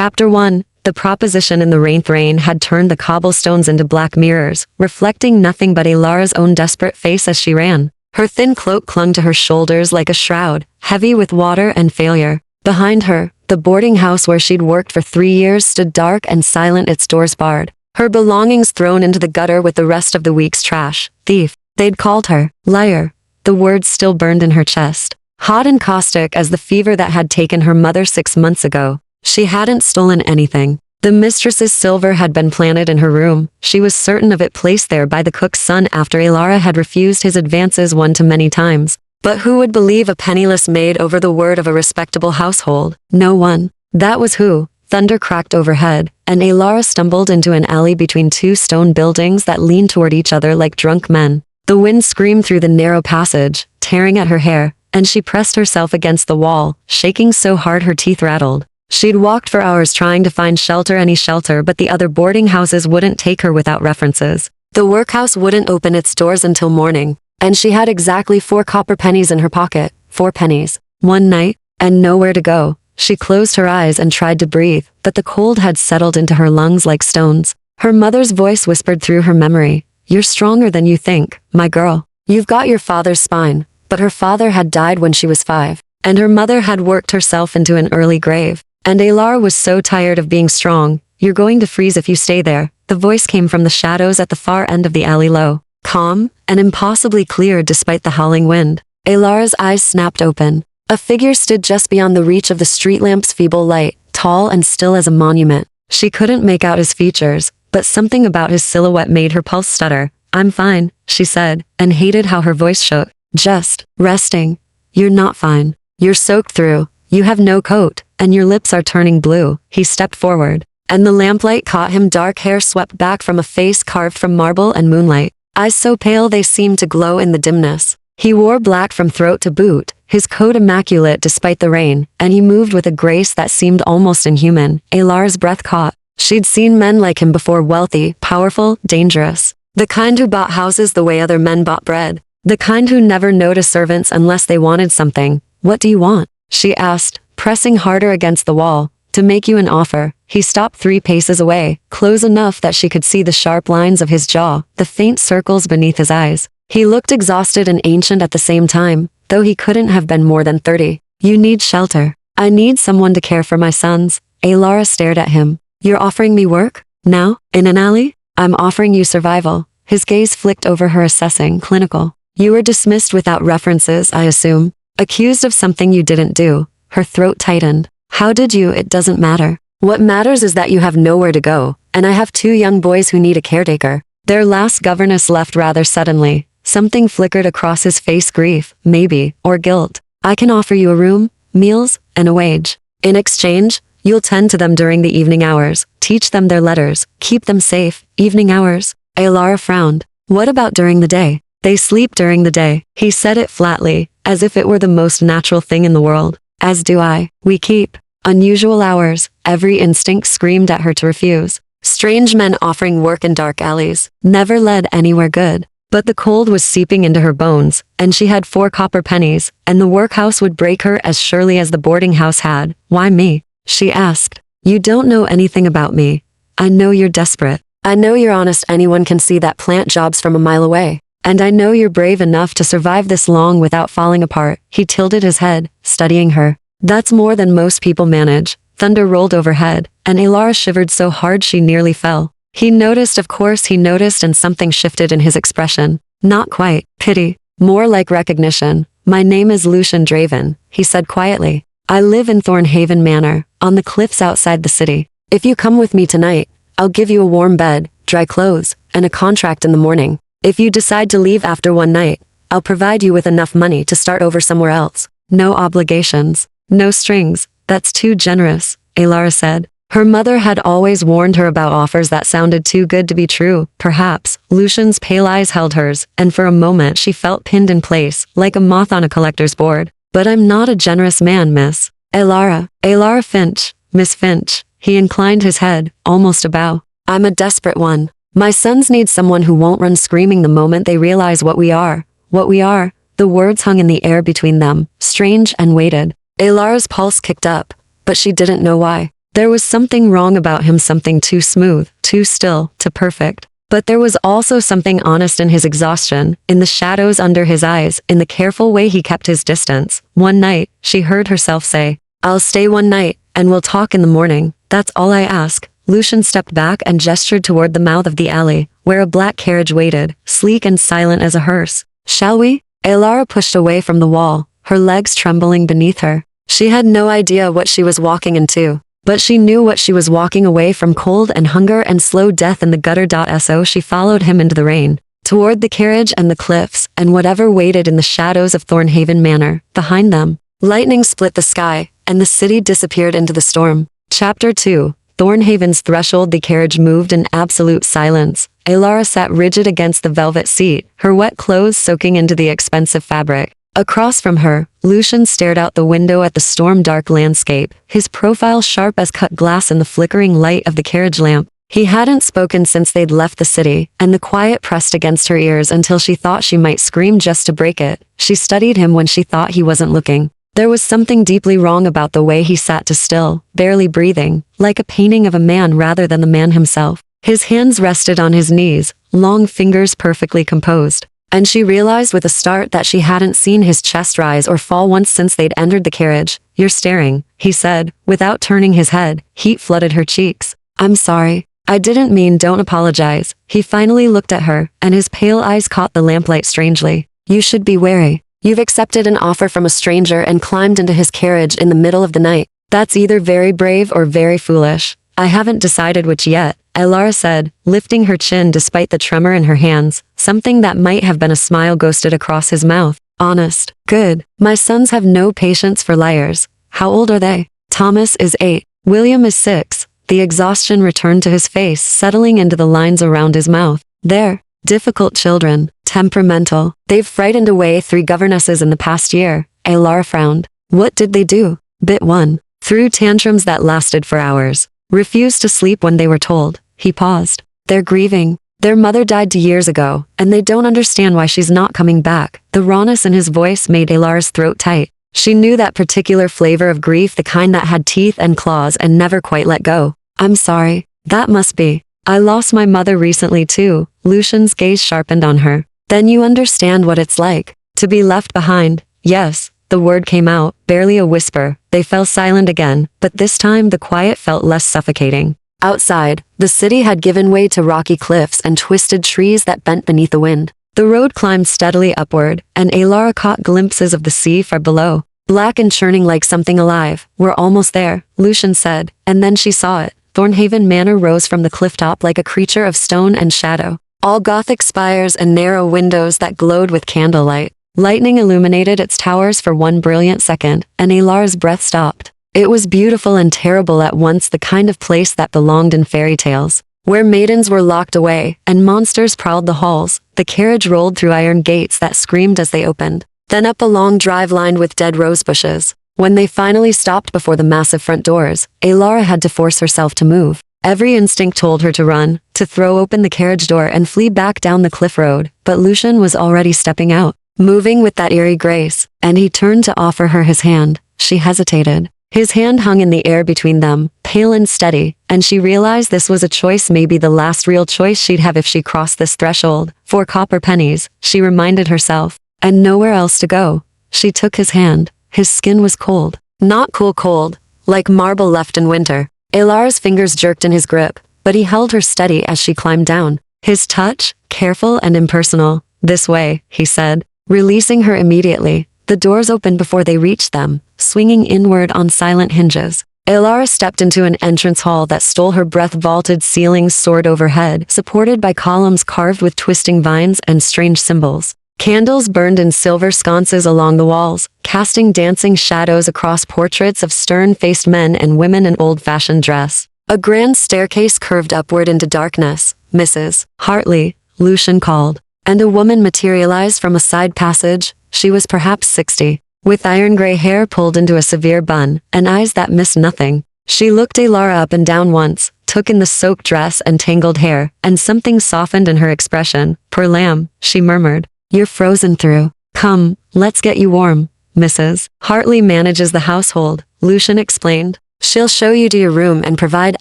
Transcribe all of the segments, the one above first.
Chapter 1. The proposition in the rain had turned the cobblestones into black mirrors, reflecting nothing but Alara's own desperate face as she ran. Her thin cloak clung to her shoulders like a shroud, heavy with water and failure. Behind her, the boarding house where she'd worked for 3 years stood dark and silent, its doors barred. Her belongings thrown into the gutter with the rest of the week's trash. Thief. They'd called her. Liar. The words still burned in her chest. Hot and caustic as the fever that had taken her mother 6 months ago. She hadn't stolen anything. The mistress's silver had been planted in her room. She was certain of it, placed there by the cook's son after Alara had refused his advances one-to-many times. But who would believe a penniless maid over the word of a respectable household? No one. That was who. Thunder cracked overhead, and Alara stumbled into an alley between 2 stone buildings that leaned toward each other like drunk men. The wind screamed through the narrow passage, tearing at her hair, and she pressed herself against the wall, shaking so hard her teeth rattled. She'd walked for hours trying to find shelter, any shelter, but the other boarding houses wouldn't take her without references. The workhouse wouldn't open its doors until morning, and she had exactly 4 copper pennies in her pocket. 4 pennies. One night, and nowhere to go. She closed her eyes and tried to breathe, but the cold had settled into her lungs like stones. Her mother's voice whispered through her memory. You're stronger than you think, my girl. You've got your father's spine. But her father had died when she was 5, and her mother had worked herself into an early grave. And Alara was so tired of being strong. You're going to freeze if you stay there. The voice came from the shadows at the far end of the alley, low, calm, and impossibly clear despite the howling wind. Alara's eyes snapped open. A figure stood just beyond the reach of the street lamp's feeble light, tall and still as a monument. She couldn't make out his features, but something about his silhouette made her pulse stutter. I'm fine, she said, and hated how her voice shook. Just resting. You're not fine. You're soaked through. You have no coat, and your lips are turning blue. He stepped forward, and the lamplight caught him. Dark hair swept back from a face carved from marble and moonlight. Eyes so pale they seemed to glow in the dimness. He wore black from throat to boot, his coat immaculate despite the rain, and he moved with a grace that seemed almost inhuman. Alara's breath caught. She'd seen men like him before, wealthy, powerful, dangerous. The kind who bought houses the way other men bought bread. The kind who never noticed servants unless they wanted something. What do you want? She asked, pressing harder against the wall. To make you an offer. He stopped 3 paces away, close enough that she could see the sharp lines of his jaw, the faint circles beneath his eyes. He looked exhausted and ancient at the same time, though he couldn't have been more than 30. You need shelter. I need someone to care for my sons. Alara stared at him. You're offering me work? Now? In an alley? I'm offering you survival. His gaze flicked over her, assessing. Clinical. You were dismissed without references, I assume. Accused of something you didn't do. Her throat tightened. How did you? It doesn't matter. What matters is that you have nowhere to go, and I have 2 young boys who need a caretaker. Their last governess left rather suddenly. Something flickered across his face. Grief, maybe, or guilt. I can offer you a room, meals, and a wage. In exchange, you'll tend to them during the evening hours, teach them their letters, keep them safe. Evening hours? Alara frowned. What about during the day? They sleep during the day. He said it flatly, as if it were the most natural thing in the world. As do I. We keep unusual hours. Every instinct screamed at her to refuse. Strange men offering work in dark alleys never led anywhere good. But the cold was seeping into her bones, and she had 4 copper pennies, and the workhouse would break her as surely as the boarding house had. Why me? She asked. You don't know anything about me. I know you're desperate. I know you're honest. Anyone can see that. Plant jobs from a mile away. And I know you're brave enough to survive this long without falling apart. He tilted his head, studying her. That's more than most people manage. Thunder rolled overhead, and Alara shivered so hard she nearly fell. He noticed, of course he noticed, and something shifted in his expression. Not quite pity, more like recognition. My name is Lucian Draven, he said quietly. I live in Thornhaven Manor, on the cliffs outside the city. If you come with me tonight, I'll give you a warm bed, dry clothes, and a contract in the morning. If you decide to leave after one night, I'll provide you with enough money to start over somewhere else. No obligations. No strings. That's too generous, Alara said. Her mother had always warned her about offers that sounded too good to be true. Perhaps. Lucian's pale eyes held hers, and for a moment she felt pinned in place, like a moth on a collector's board. But I'm not a generous man, Miss. Alara Finch. Miss Finch. He inclined his head, almost a bow. I'm a desperate one. My sons need someone who won't run screaming the moment they realize what we are. What we are. The words hung in the air between them, strange and weighted. Alara's pulse kicked up, but she didn't know why. There was something wrong about him, something too smooth, too still, too perfect. But there was also something honest in his exhaustion, in the shadows under his eyes, in the careful way he kept his distance. One night, she heard herself say, "I'll stay one night, and we'll talk in the morning. That's all I ask." Lucian stepped back and gestured toward the mouth of the alley, where a black carriage waited, sleek and silent as a hearse. "Shall we?" Elara pushed away from the wall, her legs trembling beneath her. She had no idea what she was walking into. But she knew what she was walking away from: cold and hunger and slow death in the gutter. So she followed him into the rain, toward the carriage and the cliffs, and whatever waited in the shadows of Thornhaven Manor. Behind them, lightning split the sky, and the city disappeared into the storm. Chapter 2. Thornhaven's threshold. The carriage moved in absolute silence. Elara sat rigid against the velvet seat, her wet clothes soaking into the expensive fabric. Across from her, Lucian stared out the window at the storm-dark landscape, his profile sharp as cut glass in the flickering light of the carriage lamp. He hadn't spoken since they'd left the city, and the quiet pressed against her ears until she thought she might scream just to break it. She studied him when she thought he wasn't looking. There was something deeply wrong about the way he sat too still, barely breathing, like a painting of a man rather than the man himself. His hands rested on his knees, long fingers perfectly composed. And she realized with a start that she hadn't seen his chest rise or fall once since they'd entered the carriage. "You're staring," he said, without turning his head. Heat flooded her cheeks. "I'm sorry. I didn't mean." "Don't apologize." He finally looked at her, and his pale eyes caught the lamplight strangely. "You should be wary. You've accepted an offer from a stranger and climbed into his carriage in the middle of the night. That's either very brave or very foolish." "I haven't decided which yet," Elara said, lifting her chin despite the tremor in her hands. Something that might have been a smile ghosted across his mouth. "Honest. Good. My sons have no patience for liars." "How old are they?" "Thomas is 8. William is 6. The exhaustion returned to his face, settling into the lines around his mouth. "They're difficult children. Temperamental. They've frightened away 3 governesses in the past year." Elara frowned. "What did they do?" Bit 1. "Threw tantrums that lasted for hours. Refused to sleep when they were told." He paused. "They're grieving. Their mother died 2 years ago, and they don't understand why she's not coming back." The rawness in his voice made Elara's throat tight. She knew that particular flavor of grief, the kind that had teeth and claws and never quite let go. "I'm sorry. That must be. I lost my mother recently too." Lucian's gaze sharpened on her. "Then you understand what it's like to be left behind." "Yes." The word came out, barely a whisper. They fell silent again, but this time the quiet felt less suffocating. Outside, the city had given way to rocky cliffs and twisted trees that bent beneath the wind. The road climbed steadily upward, and Elara caught glimpses of the sea far below, black and churning like something alive. "We're almost there," Lucian said, and then she saw it. Thornhaven Manor rose from the clifftop like a creature of stone and shadow. All Gothic spires and narrow windows that glowed with candlelight. Lightning illuminated its towers for one brilliant second, and Elara's breath stopped. It was beautiful and terrible at once, the kind of place that belonged in fairy tales, where maidens were locked away and monsters prowled the halls. The carriage rolled through iron gates that screamed as they opened, then up a long drive lined with dead rose bushes. When they finally stopped before the massive front doors, Elara had to force herself to move. Every instinct told her to run, to throw open the carriage door and flee back down the cliff road, but Lucian was already stepping out, moving with that eerie grace, and he turned to offer her his hand. She hesitated. His hand hung in the air between them, pale and steady, and she realized this was a choice, maybe the last real choice she'd have if she crossed this threshold. 4 copper pennies, she reminded herself, and nowhere else to go. She took his hand. His skin was cold. Not cold, like marble left in winter. Elara's fingers jerked in his grip, but he held her steady as she climbed down. His touch, careful and impersonal. "This way," he said, releasing her immediately. The doors opened before they reached them, swinging inward on silent hinges. Elara stepped into an entrance hall that stole her breath. Vaulted ceilings soared overhead, supported by columns carved with twisting vines and strange symbols. Candles burned in silver sconces along the walls, casting dancing shadows across portraits of stern-faced men and women in old-fashioned dress. A grand staircase curved upward into darkness. "Mrs. Hartley," Lucian called, and a woman materialized from a side passage. She was perhaps 60, with iron-gray hair pulled into a severe bun, and eyes that missed nothing. She looked Elara up and down once, took in the soaked dress and tangled hair, and something softened in her expression. "Poor lamb," she murmured. "You're frozen through. Come, let's get you warm." "Mrs. Hartley manages the household," Lucian explained. She'll show you to your room and provide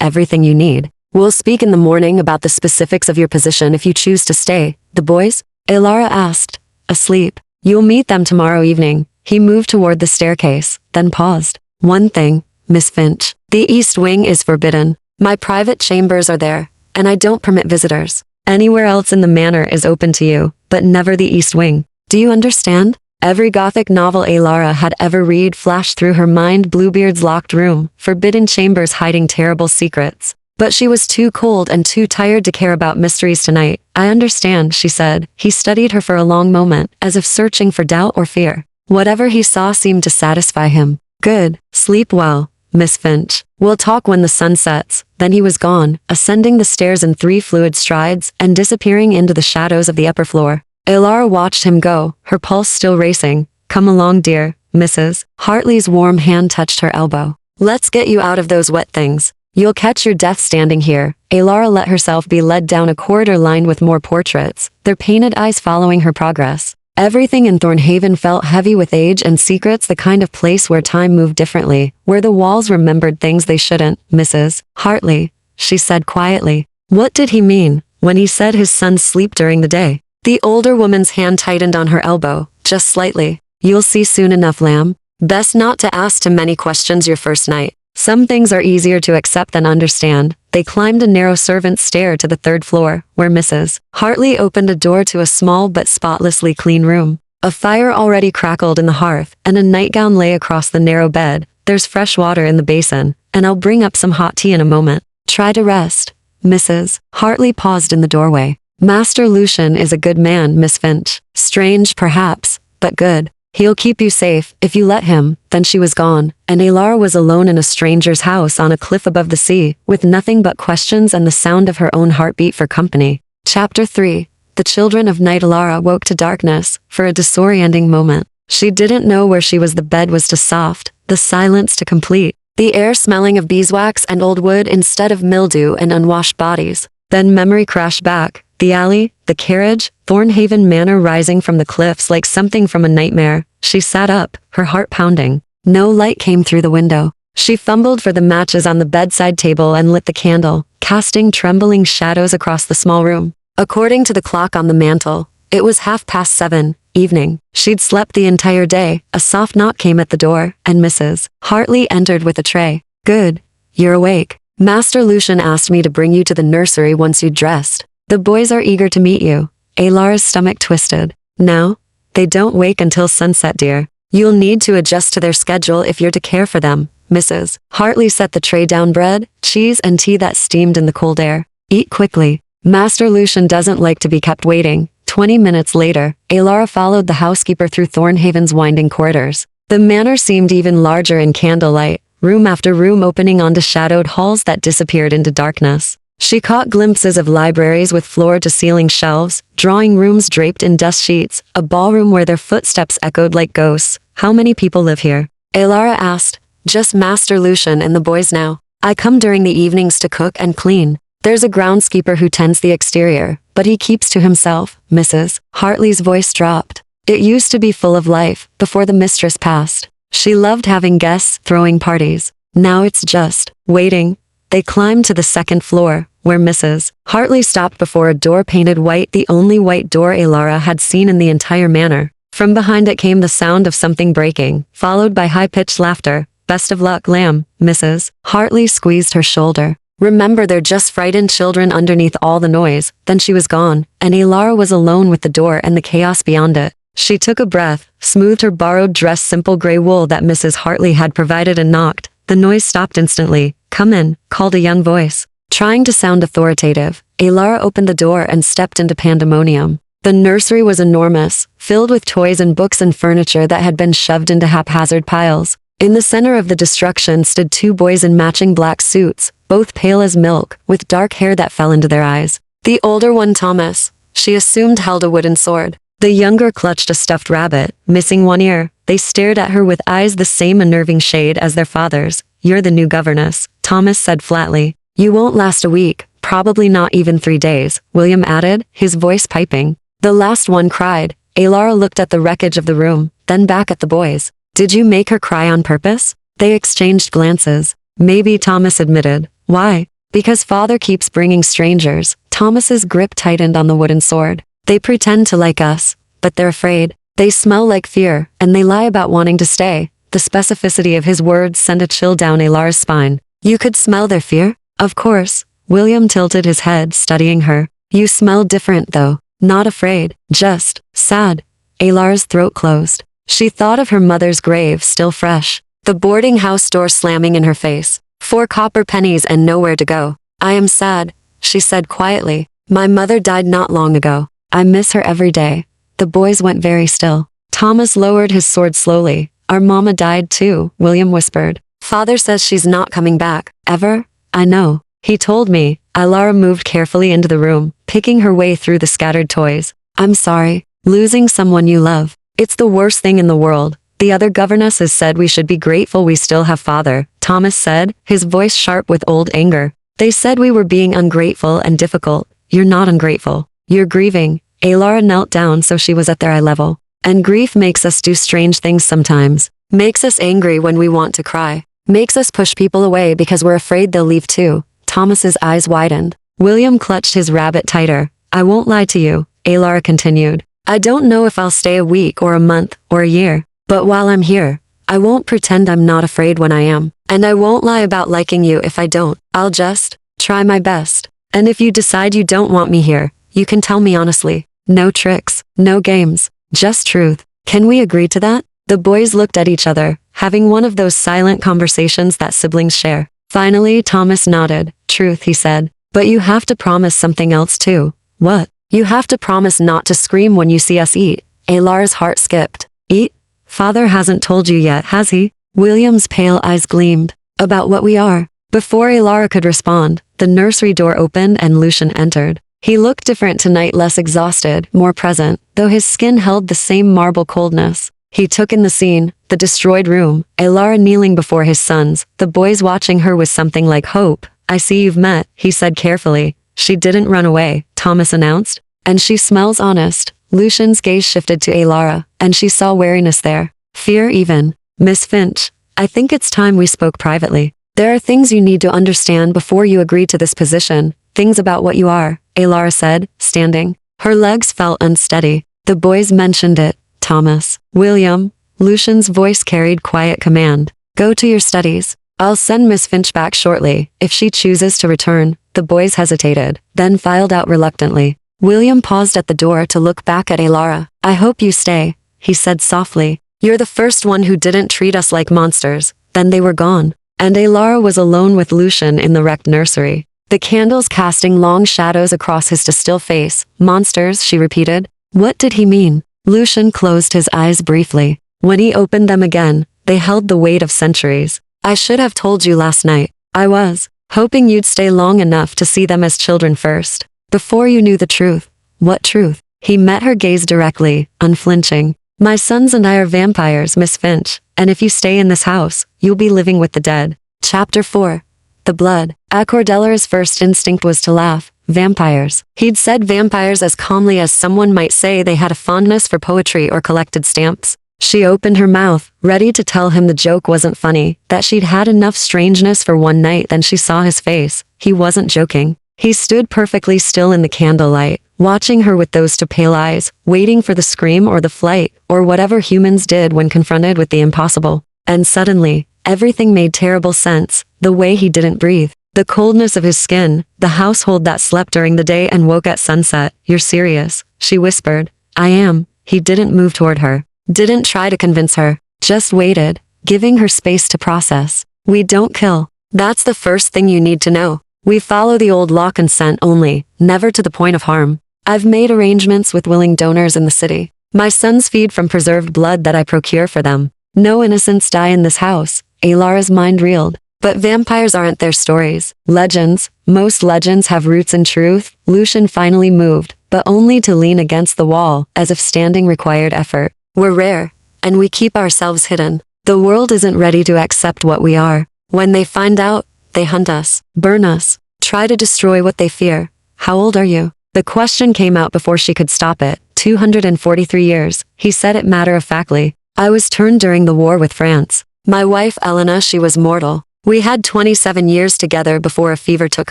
everything you need. We'll speak in the morning about the specifics of your position if you choose to stay. The boys? Elara asked. Asleep. You'll meet them tomorrow evening. He moved toward the staircase, then paused. One thing, Miss Finch. The East Wing is forbidden. My private chambers are there, and I don't permit visitors. Anywhere else in the manor is open to you, but never the East Wing. Do you understand? Every Gothic novel Elara had ever read flashed through her mind. Bluebeard's locked room, forbidden chambers hiding terrible secrets. But she was too cold and too tired to care about mysteries tonight. I understand, she said. He studied her for a long moment, as if searching for doubt or fear. Whatever he saw seemed to satisfy him. Good. Sleep well, Miss Finch. We'll talk when the sun sets. Then he was gone, ascending the stairs in 3 fluid strides and disappearing into the shadows of the upper floor. Elara watched him go, her pulse still racing. Come along, dear, Mrs. Hartley's warm hand touched her elbow. Let's get you out of those wet things. You'll catch your death standing here. Elara let herself be led down a corridor lined with more portraits, their painted eyes following her progress. Everything in Thornhaven felt heavy with age and secrets, the kind of place where time moved differently, where the walls remembered things they shouldn't. Mrs. Hartley, she said quietly. What did he mean when he said his sons sleep during the day? The older woman's hand tightened on her elbow, just slightly. You'll see soon enough, lamb. Best not to ask too many questions your first night. Some things are easier to accept than understand. They climbed a narrow servant's stair to the 3rd floor, where Mrs. Hartley opened a door to a small but spotlessly clean room. A fire already crackled in the hearth, and a nightgown lay across the narrow bed. There's fresh water in the basin, and I'll bring up some hot tea in a moment. Try to rest. Mrs. Hartley paused in the doorway. Master Lucian is a good man, Miss Finch. Strange, perhaps, but good. He'll keep you safe, if you let him. Then she was gone, and Elara was alone in a stranger's house on a cliff above the sea, with nothing but questions and the sound of her own heartbeat for company. Chapter 3. The children of night. Elara woke to darkness, for a disorienting moment. She didn't know where she was. The bed was too soft, the silence too complete, the air smelling of beeswax and old wood instead of mildew and unwashed bodies. Then memory crashed back. The alley, the carriage, Thornhaven Manor rising from the cliffs like something from a nightmare. She sat up, her heart pounding. No light came through the window. She fumbled for the matches on the bedside table and lit the candle, casting trembling shadows across the small room. According to the clock on the mantel, it was 7:30, evening. She'd slept the entire day. A soft knock came at the door, and Mrs. Hartley entered with a tray. Good. You're awake. Master Lucian asked me to bring you to the nursery once you'd dressed. The boys are eager to meet you. Elara's stomach twisted. Now? They don't wake until sunset, dear. You'll need to adjust to their schedule if you're to care for them. Mrs. Hartley set the tray down. Bread, cheese, and tea that steamed in the cold air. Eat quickly. Master Lucian doesn't like to be kept waiting. 20 minutes later, Elara followed the housekeeper through Thornhaven's winding corridors. The manor seemed even larger in candlelight, room after room opening onto shadowed halls that disappeared into darkness. She caught glimpses of libraries with floor-to-ceiling shelves, drawing rooms draped in dust sheets, a ballroom where their footsteps echoed like ghosts. How many people live here? Elara asked. Just Master Lucian and the boys now. I come during the evenings to cook and clean. There's a groundskeeper who tends the exterior, but he keeps to himself. Mrs. Hartley's voice dropped. It used to be full of life, before the mistress passed. She loved having guests, throwing parties. Now it's just waiting. They climbed to the 2nd floor, where Mrs. Hartley stopped before a door painted white, the only white door Elara had seen in the entire manor. From behind it came the sound of something breaking, followed by high-pitched laughter. Best of luck, lamb. Mrs. Hartley squeezed her shoulder. Remember, they're just frightened children underneath all the noise. Then she was gone, and Elara was alone with the door and the chaos beyond it. She took a breath, smoothed her borrowed dress, simple gray wool that Mrs. Hartley had provided, and knocked. The noise stopped instantly. Come in, called a young voice. Trying to sound authoritative, Elara opened the door and stepped into pandemonium. The nursery was enormous, filled with toys and books and furniture that had been shoved into haphazard piles. In the center of the destruction stood 2 boys in matching black suits, both pale as milk, with dark hair that fell into their eyes. The older one, Thomas, she assumed, held a wooden sword. The younger clutched a stuffed rabbit, missing one ear. They stared at her with eyes the same unnerving shade as their father's. You're the new governess, Thomas said flatly. You won't last a week, probably not even 3 days, William added, his voice piping. The last one cried. Elara looked at the wreckage of the room, then back at the boys. Did you make her cry on purpose? They exchanged glances. Maybe, Thomas admitted. Why? Because father keeps bringing strangers. Thomas's grip tightened on the wooden sword. They pretend to like us, but they're afraid. They smell like fear, and they lie about wanting to stay. The specificity of his words sent a chill down Alar's spine. You could smell their fear? Of course. William tilted his head, studying her. You smell different, though. Not afraid. Just sad. Alar's throat closed. She thought of her mother's grave, still fresh. The boarding house door slamming in her face. 4 copper pennies and nowhere to go. I am sad, she said quietly. My mother died not long ago. I miss her every day. The boys went very still. Thomas lowered his sword slowly. Our mama died too, William whispered. Father says she's not coming back. Ever? I know. He told me. Alara moved carefully into the room, picking her way through the scattered toys. I'm sorry. Losing someone you love. It's the worst thing in the world. The other governesses said we should be grateful we still have father, Thomas said, his voice sharp with old anger. They said we were being ungrateful and difficult. You're not ungrateful. You're grieving. Alara knelt down so she was at their eye level. And grief makes us do strange things sometimes. Makes us angry when we want to cry. Makes us push people away because we're afraid they'll leave too. Thomas's eyes widened. William clutched his rabbit tighter. I won't lie to you, Alara continued. I don't know if I'll stay a week or a month or a year. But while I'm here, I won't pretend I'm not afraid when I am. And I won't lie about liking you if I don't. I'll just try my best. And if you decide you don't want me here, you can tell me honestly. No tricks, no games, just truth. Can we agree to that? The boys looked at each other, having one of those silent conversations that siblings share. Finally, Thomas nodded. Truth, he said. But you have to promise something else too. What? You have to promise not to scream when you see us eat. Alar's heart skipped. Eat? Father hasn't told you yet, has he? William's pale eyes gleamed. About what we are. Before Alara could respond, the nursery door opened and Lucian entered. He looked different tonight, less exhausted, more present, though his skin held the same marble coldness. He took in the scene, the destroyed room, Alara kneeling before his sons, the boys watching her with something like hope. I see you've met, he said carefully. She didn't run away, Thomas announced. And she smells honest. Lucian's gaze shifted to Alara, and she saw wariness there. Fear even. Miss Finch, I think it's time we spoke privately. There are things you need to understand before you agree to this position. Things about what you are, Alara said, standing. Her legs felt unsteady. The boys mentioned it. Thomas. William. Lucian's voice carried quiet command. Go to your studies. I'll send Miss Finch back shortly, if she chooses to return. The boys hesitated, then filed out reluctantly. William paused at the door to look back at Alara. I hope you stay, he said softly. You're the first one who didn't treat us like monsters. Then they were gone. And Alara was alone with Lucian in the wrecked nursery. The candles casting long shadows across his still face. Monsters, she repeated. What did he mean? Lucian closed his eyes briefly. When he opened them again, they held the weight of centuries. I should have told you last night. I was hoping you'd stay long enough to see them as children first. Before you knew the truth. What truth? He met her gaze directly, unflinching. My sons and I are vampires, Miss Finch, and if you stay in this house, you'll be living with the dead. Chapter 4. The blood. Cordelia's first instinct was to laugh. Vampires. He'd said vampires as calmly as someone might say they had a fondness for poetry or collected stamps. She opened her mouth, ready to tell him the joke wasn't funny, that she'd had enough strangeness for one night. Then she saw his face. He wasn't joking. He stood perfectly still in the candlelight, watching her with those two pale eyes, waiting for the scream or the flight, or whatever humans did when confronted with the impossible. And suddenly, everything made terrible sense. The way he didn't breathe, the coldness of his skin, the household that slept during the day and woke at sunset. You're serious, she whispered. I am. He didn't move toward her, didn't try to convince her, just waited, giving her space to process. We don't kill. That's the first thing you need to know. We follow the old law, consent only, never to the point of harm. I've made arrangements with willing donors in the city. My sons feed from preserved blood that I procure for them. No innocents die in this house. Alara's mind reeled. But vampires aren't their stories. Legends. Most legends have roots in truth. Lucian finally moved, but only to lean against the wall, as if standing required effort. We're rare, and we keep ourselves hidden. The world isn't ready to accept what we are. When they find out, they hunt us, burn us, try to destroy what they fear. How old are you? The question came out before she could stop it. 243 years. He said it matter-of-factly. I was turned during the war with France. My wife Elena, she was mortal. We had 27 years together before a fever took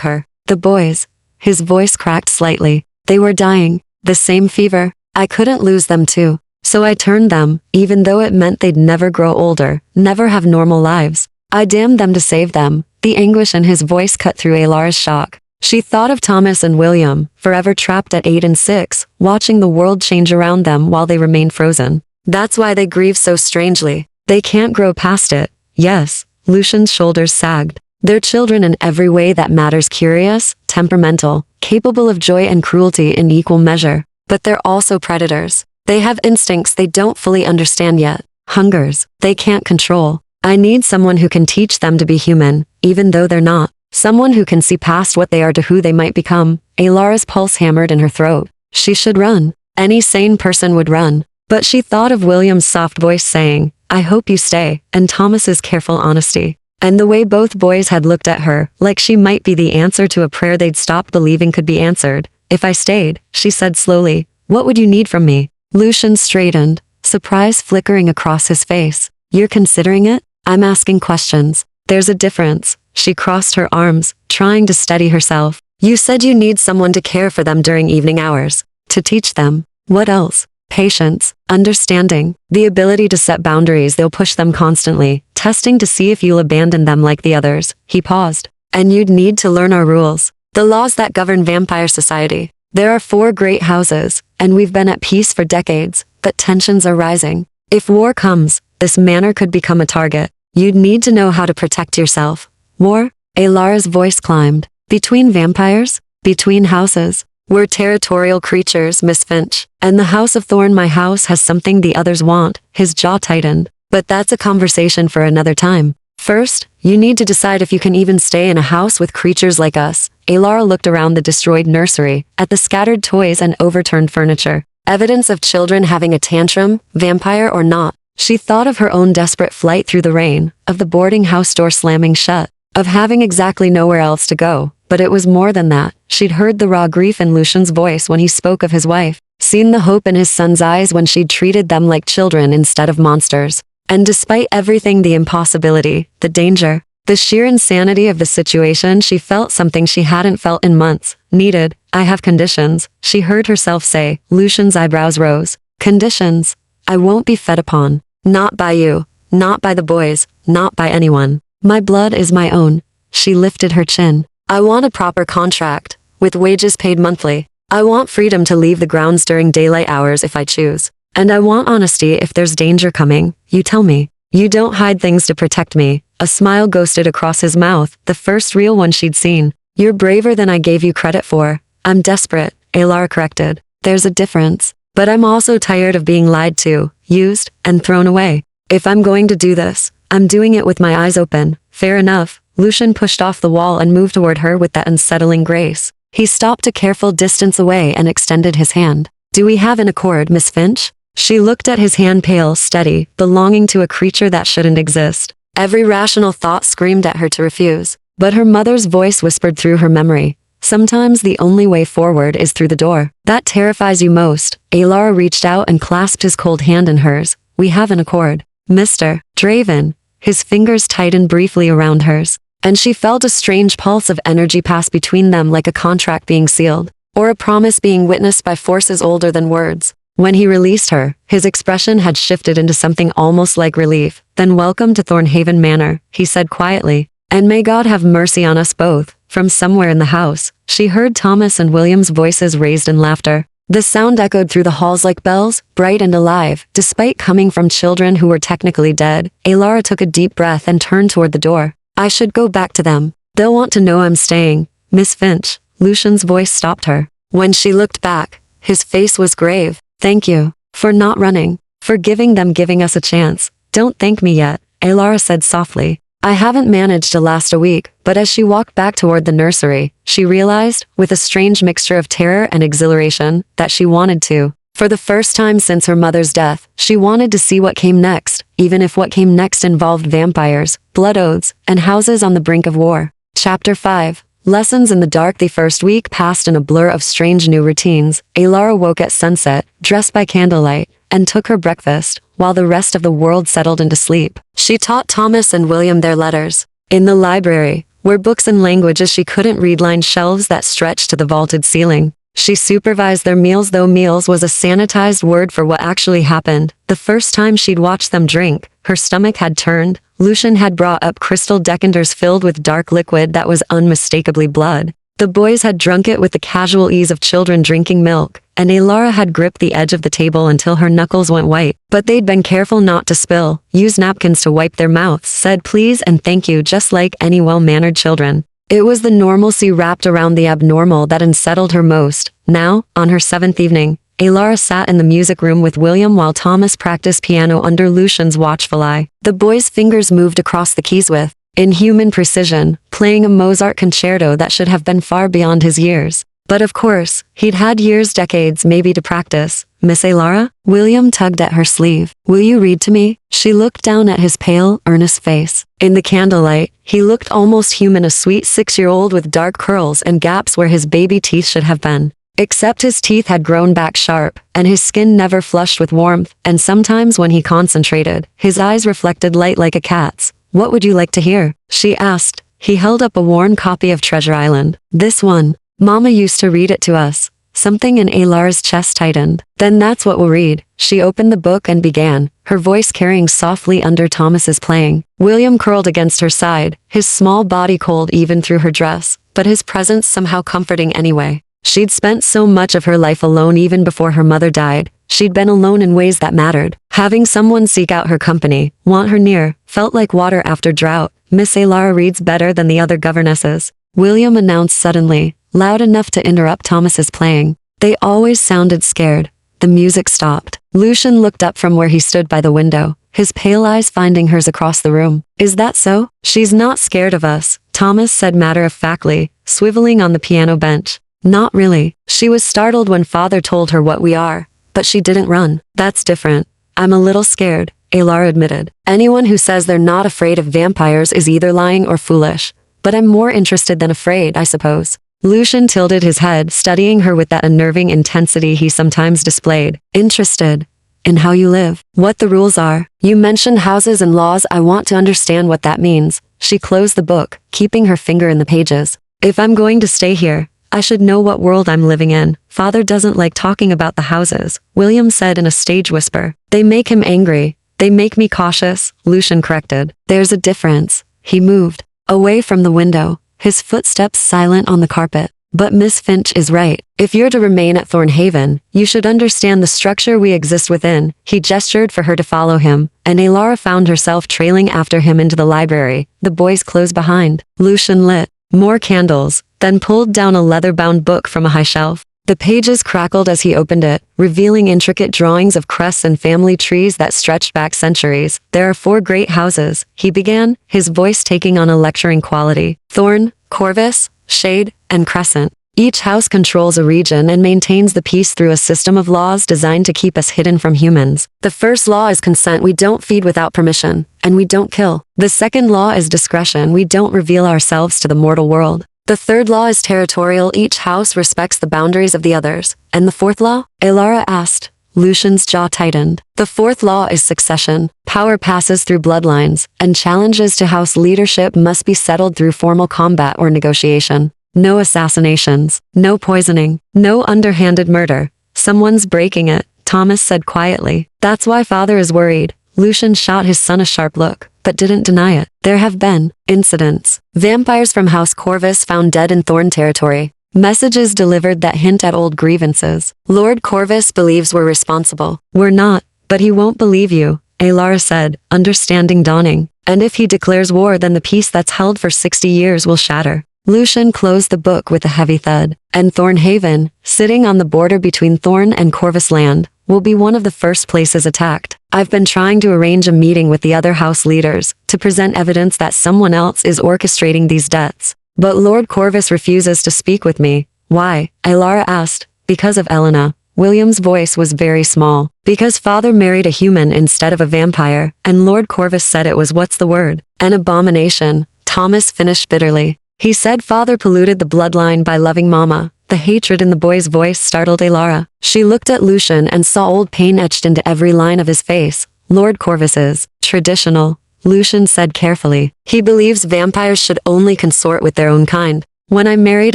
her. The boys. His voice cracked slightly. They were dying. The same fever. I couldn't lose them too. So I turned them, even though it meant they'd never grow older, never have normal lives. I damned them to save them. The anguish in his voice cut through Alara's shock. She thought of Thomas and William, forever trapped at 8 and 6, watching the world change around them while they remained frozen. That's why they grieve so strangely. They can't grow past it. Yes, Lucian's shoulders sagged. They're children in every way that matters, curious, temperamental, capable of joy and cruelty in equal measure. But they're also predators. They have instincts they don't fully understand yet. Hungers they can't control. I need someone who can teach them to be human, even though they're not. Someone who can see past what they are to who they might become. Alara's pulse hammered in her throat. She should run. Any sane person would run. But she thought of William's soft voice saying, "I hope you stay," and Thomas's careful honesty. And the way both boys had looked at her, like she might be the answer to a prayer they'd stopped believing could be answered. "If I stayed," she said slowly, "what would you need from me?" Lucian straightened, surprise flickering across his face. "You're considering it? I'm asking questions. There's a difference." She crossed her arms, trying to steady herself. "You said you need someone to care for them during evening hours. To teach them. What else? Patience, understanding, the ability to set boundaries. They'll push them constantly, testing to see if you'll abandon them like the others." He paused. "And you'd need to learn our rules. The laws that govern vampire society. There are 4 great houses, and we've been at peace for decades, but tensions are rising. If war comes, this manor could become a target. You'd need to know how to protect yourself." "War?" Alara's voice climbed. "Between vampires? Between houses? We're territorial creatures, Miss Finch, and the House of Thorn, my house, has something the others want." His jaw tightened. "But that's a conversation for another time. First, you need to decide if you can even stay in a house with creatures like us." Alara looked around the destroyed nursery, at the scattered toys and overturned furniture. Evidence of children having a tantrum, vampire or not. She thought of her own desperate flight through the rain, of the boarding house door slamming shut, of having exactly nowhere else to go. But it was more than that. She'd heard the raw grief in Lucian's voice when he spoke of his wife, seen the hope in his son's eyes when she'd treated them like children instead of monsters. And despite everything, the impossibility, the danger, the sheer insanity of the situation, she felt something she hadn't felt in months. "Needed. I have conditions," she heard herself say. Lucian's eyebrows rose. "Conditions? I won't be fed upon. Not by you. Not by the boys. Not by anyone. My blood is my own." She lifted her chin. "I want a proper contract, with wages paid monthly. I want freedom to leave the grounds during daylight hours if I choose. And I want honesty if there's danger coming. You tell me. You don't hide things to protect me." A smile ghosted across his mouth, the first real one she'd seen. "You're braver than I gave you credit for." "I'm desperate," Alara corrected. "There's a difference. But I'm also tired of being lied to, used, and thrown away. If I'm going to do this, I'm doing it with my eyes open." "Fair enough." Lucian pushed off the wall and moved toward her with that unsettling grace. He stopped a careful distance away and extended his hand. "Do we have an accord, Miss Finch?" She looked at his hand, pale, steady, belonging to a creature that shouldn't exist. Every rational thought screamed at her to refuse. But her mother's voice whispered through her memory. "Sometimes the only way forward is through the door. That terrifies you most." Alara reached out and clasped his cold hand in hers. "We have an accord. Mr. Draven." His fingers tightened briefly around hers, and she felt a strange pulse of energy pass between them, like a contract being sealed, or a promise being witnessed by forces older than words. When he released her, his expression had shifted into something almost like relief. "Then welcome to Thornhaven Manor," he said quietly. "And may God have mercy on us both." From somewhere in the house, she heard Thomas and William's voices raised in laughter. The sound echoed through the halls like bells, bright and alive, despite coming from children who were technically dead. Alara took a deep breath and turned toward the door. "I should go back to them. They'll want to know I'm staying." "Miss Finch." Lucian's voice stopped her. When she looked back, his face was grave. "Thank you. For not running. For giving us a chance." "Don't thank me yet," Alara said softly. "I haven't managed to last a week." But as she walked back toward the nursery, she realized, with a strange mixture of terror and exhilaration, that she wanted to. For the first time since her mother's death, she wanted to see what came next, even if what came next involved vampires, blood oaths, and houses on the brink of war. Chapter 5. Lessons in the dark. The first week passed in a blur of strange new routines. Alara woke at sunset, dressed by candlelight, and took her breakfast, while the rest of the world settled into sleep. She taught Thomas and William their letters. In the library, where books and languages she couldn't read lined shelves that stretched to the vaulted ceiling. She supervised their meals, though meals was a sanitized word for what actually happened. The first time she'd watched them drink, her stomach had turned. Lucian had brought up crystal decanters filled with dark liquid that was unmistakably blood. The boys had drunk it with the casual ease of children drinking milk, and Alara had gripped the edge of the table until her knuckles went white. But they'd been careful not to spill, used napkins to wipe their mouths, said please and thank you just like any well-mannered children. It was the normalcy wrapped around the abnormal that unsettled her most. Now, on her 7th evening, Alara sat in the music room with William while Thomas practiced piano under Lucian's watchful eye. The boy's fingers moved across the keys with inhuman precision, playing a Mozart concerto that should have been far beyond his years. But of course, he'd had years, decades maybe to practice. Miss Alara? William tugged at her sleeve. Will you read to me? She looked down at his pale, earnest face. In the candlelight, he looked almost human, a sweet 6-year-old with dark curls and gaps where his baby teeth should have been. Except his teeth had grown back sharp, and his skin never flushed with warmth, and sometimes when he concentrated, his eyes reflected light like a cat's. What would you like to hear? She asked. He held up a worn copy of Treasure Island. This one. Mama used to read it to us. Something in Alara's chest tightened. Then that's what we'll read. She opened the book and began, her voice carrying softly under Thomas's playing. William curled against her side, his small body cold even through her dress, but his presence somehow comforting anyway. She'd spent so much of her life alone even before her mother died. She'd been alone in ways that mattered. Having someone seek out her company, want her near, felt like water after drought. Miss Alara reads better than the other governesses, William announced suddenly, loud enough to interrupt Thomas's playing. They always sounded scared. The music stopped. Lucian looked up from where he stood by the window, his pale eyes finding hers across the room. Is that so? She's not scared of us, Thomas said matter-of-factly, swiveling on the piano bench. Not really. She was startled when Father told her what we are, but she didn't run. That's different. I'm a little scared, Alara admitted. Anyone who says they're not afraid of vampires is either lying or foolish. But I'm more interested than afraid, I suppose. Lucian tilted his head, studying her with that unnerving intensity he sometimes displayed. Interested in how you live, what the rules are. You mentioned houses and laws. I want to understand what that means. She closed the book, keeping her finger in the pages. If I'm going to stay here, I should know what world I'm living in. Father doesn't like talking about the houses, William said in a stage whisper. They make him angry. They make me cautious, Lucian corrected. There's a difference. He moved away from the window, his footsteps silent on the carpet. But Miss Finch is right. If you're to remain at Thornhaven, you should understand the structure we exist within. He gestured for her to follow him, and Alara found herself trailing after him into the library. The boys closed behind. Lucian lit more candles, then pulled down a leather-bound book from a high shelf. The pages crackled as he opened it, revealing intricate drawings of crests and family trees that stretched back centuries. There are 4 great houses, he began, his voice taking on a lecturing quality. Thorn, Corvus, Shade, and Crescent. Each house controls a region and maintains the peace through a system of laws designed to keep us hidden from humans. The first law is consent. We don't feed without permission, and we don't kill. The second law is discretion. We don't reveal ourselves to the mortal world. The third law is territorial. Each house respects the boundaries of the others. And the fourth law? Alara asked. Lucian's jaw tightened. The fourth law is succession. Power passes through bloodlines, and challenges to house leadership must be settled through formal combat or negotiation. No assassinations, no poisoning, no underhanded murder. Someone's breaking it, Thomas said quietly. That's why Father is worried. Lucian shot his son a sharp look, but didn't deny it. There have been incidents. Vampires from House Corvus found dead in Thorn territory. Messages delivered that hint at old grievances. Lord Corvus believes we're responsible. We're not, but he won't believe you, Alara said, understanding dawning. And if he declares war, then the peace that's held for 60 years will shatter. Lucian closed the book with a heavy thud. And Thornhaven, sitting on the border between Thorn and Corvus land, will be one of the first places attacked. I've been trying to arrange a meeting with the other house leaders to present evidence that someone else is orchestrating these deaths. But Lord Corvus refuses to speak with me. Why? Alara asked. Because of Elena. William's voice was very small. Because Father married a human instead of a vampire, and Lord Corvus said it was what's the word? An abomination, Thomas finished bitterly. He said Father polluted the bloodline by loving Mama. The hatred in the boy's voice startled Alara. She looked at Lucian and saw old pain etched into every line of his face. Lord Corvus is traditional, Lucian said carefully. He believes vampires should only consort with their own kind. When I married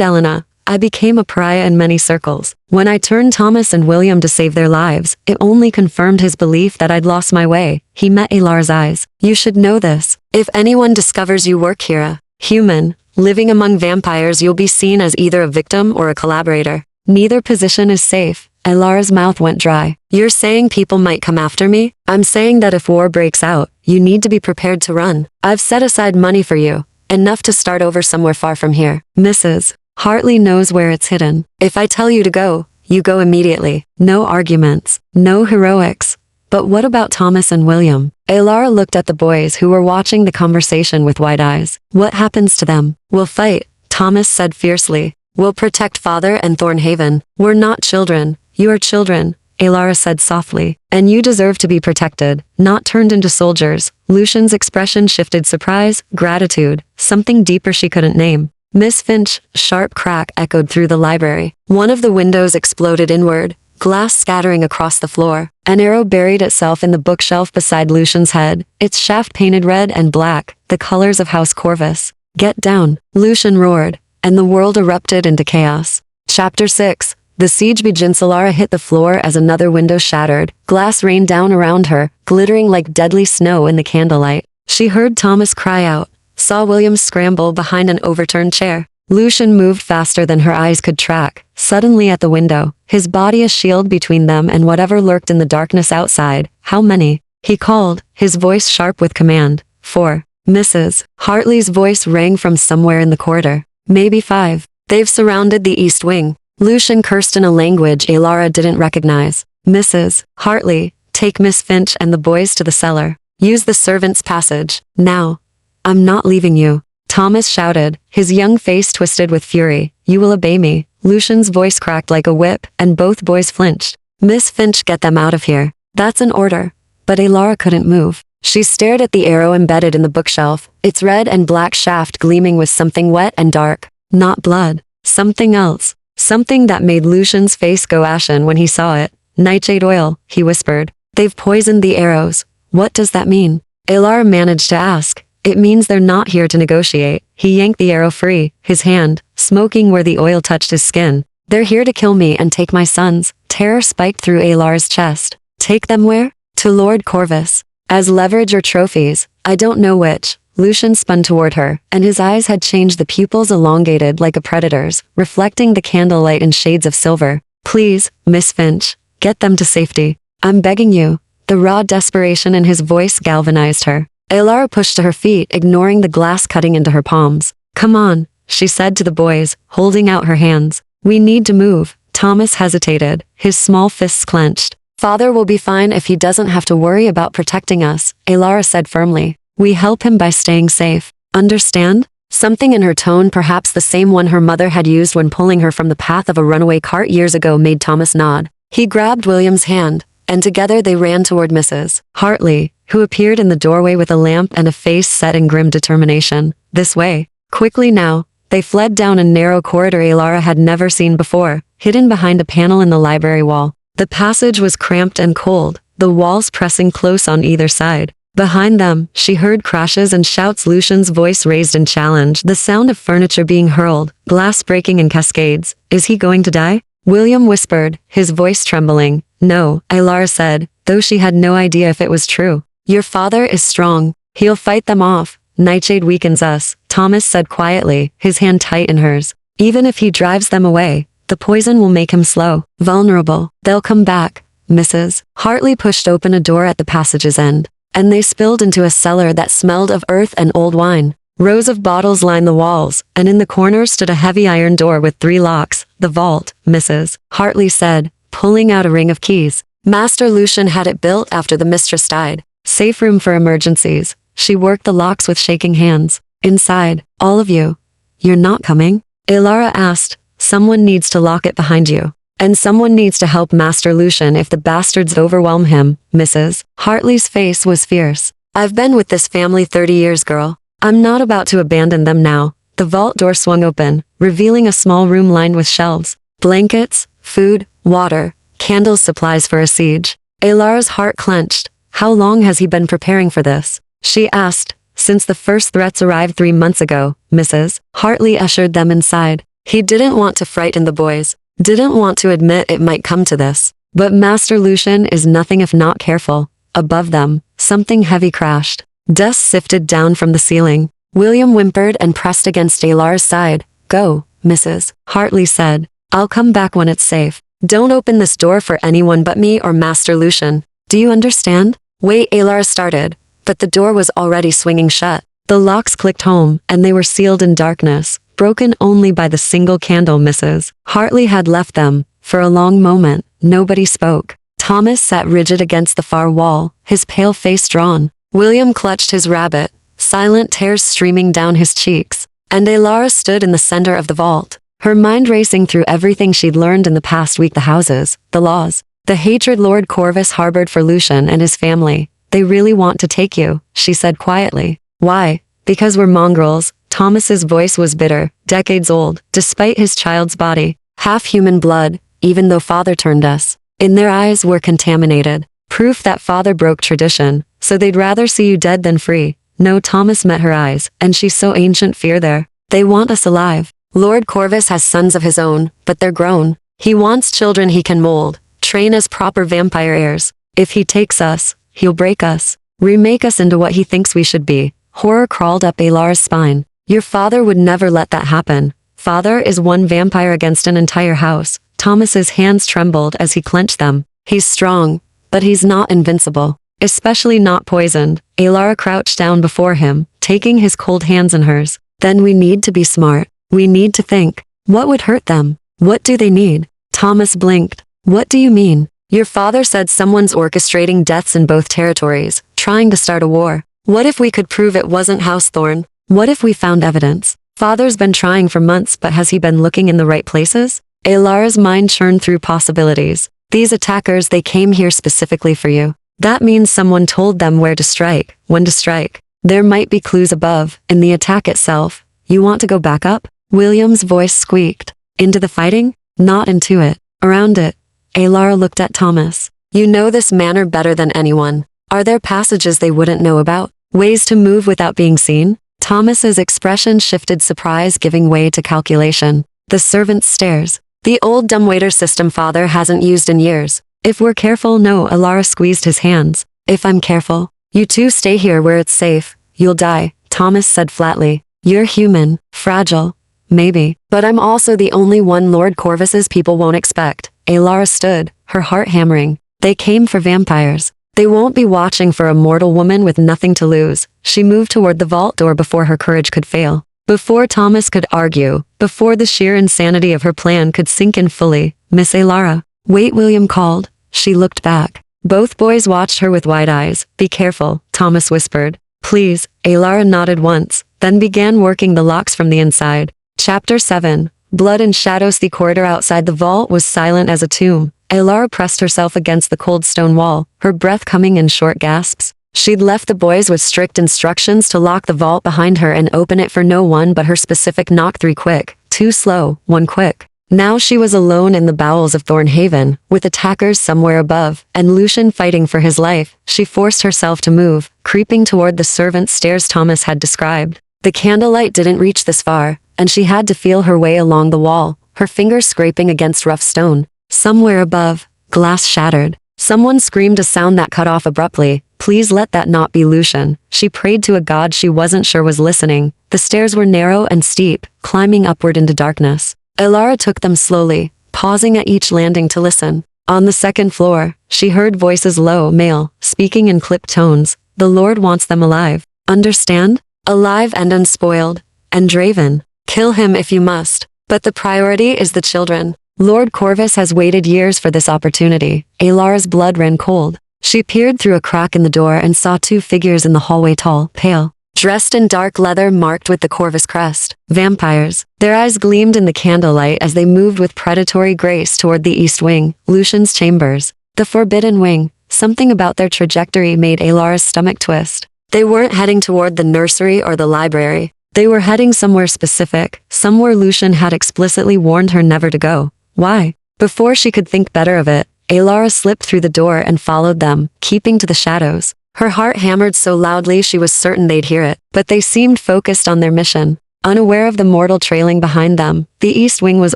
Elena, I became a pariah in many circles. When I turned Thomas and William to save their lives, it only confirmed his belief that I'd lost my way. He met Elara's eyes. You should know this. If anyone discovers you work here, a human, living among vampires, you'll be seen as either a victim or a collaborator. Neither position is safe. Elara's mouth went dry. You're saying people might come after me? I'm saying that if war breaks out, you need to be prepared to run. I've set aside money for you. Enough to start over somewhere far from here. Mrs. Hartley knows where it's hidden. If I tell you to go, you go immediately. No arguments. No heroics. But what about Thomas and William? Elara looked at the boys who were watching the conversation with wide eyes. What happens to them? We'll fight, Thomas said fiercely. We'll protect Father and Thornhaven. We're not children. You are children, Elara said softly. And you deserve to be protected, not turned into soldiers. Lucian's expression shifted surprise, gratitude, something deeper she couldn't name. Miss Finch, sharp crack echoed through the library. One of the windows exploded inward, glass scattering across the floor. An arrow buried itself in the bookshelf beside Lucian's head, its shaft painted red and black, the colors of House Corvus. Get down, Lucian roared, and the world erupted into chaos. Chapter 6. The siege begins. Elara hit the floor as another window shattered. Glass rained down around her, glittering like deadly snow in the candlelight. She heard Thomas cry out, saw William scramble behind an overturned chair. Lucian moved faster than her eyes could track, suddenly at the window, his body a shield between them and whatever lurked in the darkness outside. How many? He called, his voice sharp with command. 4. Mrs. Hartley's voice rang from somewhere in the corridor. Maybe 5. They've surrounded the east wing. Lucian cursed in a language Elara didn't recognize. Mrs. Hartley, take Miss Finch and the boys to the cellar. Use the servants' passage. Now. I'm not leaving you. Thomas shouted, his young face twisted with fury. You will obey me. Lucian's voice cracked like a whip, and both boys flinched. Miss Finch, get them out of here. That's an order. But Elara couldn't move. She stared at the arrow embedded in the bookshelf, its red and black shaft gleaming with something wet and dark. Not blood. Something else. Something that made Lucian's face go ashen when he saw it. Nightshade oil, he whispered. They've poisoned the arrows. What does that mean? Elara managed to ask. It means they're not here to negotiate. He yanked the arrow free, his hand, smoking where the oil touched his skin. They're here to kill me and take my sons. Terror spiked through Elara's chest. Take them where? To Lord Corvus. As leverage or trophies, I don't know which. Lucian spun toward her, and his eyes had changed, the pupils elongated like a predator's, reflecting the candlelight in shades of silver. Please, Miss Finch, get them to safety. I'm begging you. The raw desperation in his voice galvanized her. Elara pushed to her feet, ignoring the glass cutting into her palms. Come on, she said to the boys, holding out her hands. We need to move. Thomas hesitated, his small fists clenched. Father will be fine if he doesn't have to worry about protecting us, Elara said firmly. We help him by staying safe. Understand? Something in her tone, perhaps the same one her mother had used when pulling her from the path of a runaway cart years ago, made Thomas nod. He grabbed William's hand, and together they ran toward Mrs. Hartley, who appeared in the doorway with a lamp and a face set in grim determination. This way. Quickly now. They fled down a narrow corridor Elara had never seen before, hidden behind a panel in the library wall. The passage was cramped and cold, the walls pressing close on either side. Behind them, she heard crashes and shouts, Lucian's voice raised in challenge, the sound of furniture being hurled, glass breaking in cascades. Is he going to die? William whispered, his voice trembling. No, Elara said, though she had no idea if it was true. Your father is strong. He'll fight them off. Nightshade weakens us, Thomas said quietly, his hand tight in hers. Even if he drives them away, the poison will make him slow, vulnerable. They'll come back. Mrs. Hartley pushed open a door at the passage's end, and they spilled into a cellar that smelled of earth and old wine. Rows of bottles lined the walls, and in the corner stood a heavy iron door with 3 locks. The vault, Mrs. Hartley said, pulling out a ring of keys. Master Lucian had it built after the mistress died. Safe room for emergencies. She worked the locks with shaking hands. Inside, all of you. You're not coming? Elara asked. Someone needs to lock it behind you. And someone needs to help Master Lucian if the bastards overwhelm him. Mrs. Hartley's face was fierce. I've been with this family 30 years, girl. I'm not about to abandon them now. The vault door swung open, revealing a small room lined with shelves, blankets, food, water, candles, supplies for a siege. Elara's heart clenched. How long has he been preparing for this? she asked. Since the first threats arrived 3 months ago, Mrs. Hartley ushered them inside. He didn't want to frighten the boys, didn't want to admit it might come to this. But Master Lucian is nothing if not careful. Above them, something heavy crashed. Dust sifted down from the ceiling. William whimpered and pressed against Alar's side. Go, Mrs. Hartley said. I'll come back when it's safe. Don't open this door for anyone but me or Master Lucian. Do you understand? Wait, Alar started, but the door was already swinging shut. The locks clicked home, and they were sealed in darkness, broken only by the single candle Mrs. Hartley had left them. For a long moment, nobody spoke. Thomas sat rigid against the far wall, his pale face drawn. William clutched his rabbit, silent tears streaming down his cheeks, and Alara stood in the center of the vault, her mind racing through everything she'd learned in the past week: the houses, the laws, the hatred Lord Corvus harbored for Lucian and his family. They really want to take you, she said quietly. Why? Because we're mongrels. Thomas's voice was bitter, decades old, despite his child's body, half human blood, even though father turned us. In their eyes we're contaminated. Proof that father broke tradition, so they'd rather see you dead than free. No, Thomas met her eyes, and she's so ancient fear there. They want us alive. Lord Corvus has sons of his own, but they're grown. He wants children he can mold, train as proper vampire heirs. If he takes us, he'll break us, remake us into what he thinks we should be. Horror crawled up Alar's spine. Your father would never let that happen. Father is one vampire against an entire house. Thomas's hands trembled as he clenched them. He's strong, but he's not invincible. Especially not poisoned. Alara crouched down before him, taking his cold hands in hers. Then we need to be smart. We need to think. What would hurt them? What do they need? Thomas blinked. What do you mean? Your father said someone's orchestrating deaths in both territories, trying to start a war. What if we could prove it wasn't House Thorn? What if we found evidence? Father's been trying for months, but has he been looking in the right places? Alara's mind churned through possibilities. These attackers, they came here specifically for you. That means someone told them where to strike, when to strike. There might be clues above, in the attack itself. You want to go back up? William's voice squeaked. Into the fighting? Not into it. Around it. Alara looked at Thomas. You know this manor better than anyone. Are there passages they wouldn't know about? Ways to move without being seen? Thomas's expression shifted, surprise giving way to calculation. The servant stares. The old dumbwaiter system father hasn't used in years. If we're careful, no, Alara squeezed his hands. If I'm careful, you two stay here where it's safe. You'll die, Thomas said flatly. You're human, fragile, maybe, but I'm also the only one Lord Corvus's people won't expect. Alara stood, her heart hammering. They came for vampires. They won't be watching for a mortal woman with nothing to lose. She moved toward the vault door before her courage could fail. Before Thomas could argue, before the sheer insanity of her plan could sink in fully. Miss Alara. Wait, William called. She looked back. Both boys watched her with wide eyes. Be careful, Thomas whispered. Please. Alara nodded once, then began working the locks from the inside. Chapter 7. Blood and shadows. The corridor outside the vault was silent as a tomb. Alara pressed herself against the cold stone wall, her breath coming in short gasps. She'd left the boys with strict instructions to lock the vault behind her and open it for no one but her specific knock. 3 quick, 2 slow, 1 quick. Now she was alone in the bowels of Thornhaven, with attackers somewhere above, and Lucian fighting for his life. She forced herself to move, creeping toward the servant stairs Thomas had described. The candlelight didn't reach this far, and she had to feel her way along the wall, her fingers scraping against rough stone. Somewhere above, glass shattered. Someone screamed a sound that cut off abruptly. Please let that not be Lucian. She prayed to a god she wasn't sure was listening. The stairs were narrow and steep, climbing upward into darkness. Alara took them slowly, pausing at each landing to listen. On the second floor, she heard voices, low, male, speaking in clipped tones. The Lord wants them alive. Understand? Alive and unspoiled. And Draven. Kill him if you must. But the priority is the children. Lord Corvus has waited years for this opportunity. Alara's blood ran cold. She peered through a crack in the door and saw 2 figures in the hallway, tall, pale, dressed in dark leather marked with the Corvus crest. Vampires. Their eyes gleamed in the candlelight as they moved with predatory grace toward the east wing, Lucian's chambers. The forbidden wing. Something about their trajectory made Alara's stomach twist. They weren't heading toward the nursery or the library. They were heading somewhere specific, somewhere Lucian had explicitly warned her never to go. Why? Before she could think better of it, Alara slipped through the door and followed them, keeping to the shadows. Her heart hammered so loudly she was certain they'd hear it, but they seemed focused on their mission. Unaware of the mortal trailing behind them, the east wing was